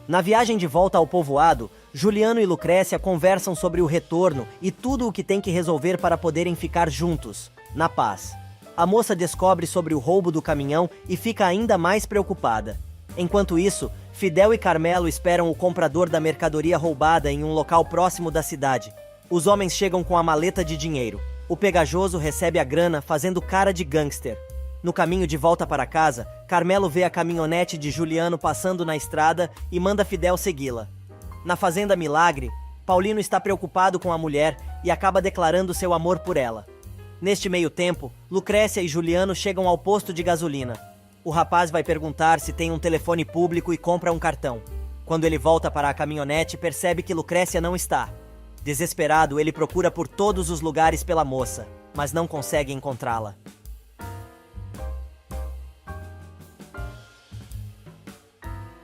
A: Na viagem de volta ao povoado, Juliano e Lucrécia conversam sobre o retorno e tudo o que tem que resolver para poderem ficar juntos, na paz. A moça descobre sobre o roubo do caminhão e fica ainda mais preocupada. Enquanto isso, Fidel e Carmelo esperam o comprador da mercadoria roubada em um local próximo da cidade. Os homens chegam com a maleta de dinheiro. O pegajoso recebe a grana fazendo cara de gangster. No caminho de volta para casa, Carmelo vê a caminhonete de Juliano passando na estrada e manda Fidel segui-la. Na fazenda Milagre, Paulino está preocupado com a mulher e acaba declarando seu amor por ela. Neste meio tempo, Lucrécia e Juliano chegam ao posto de gasolina. O rapaz vai perguntar se tem um telefone público e compra um cartão. Quando ele volta para a caminhonete, percebe que Lucrécia não está. Desesperado, ele procura por todos os lugares pela moça, mas não consegue encontrá-la.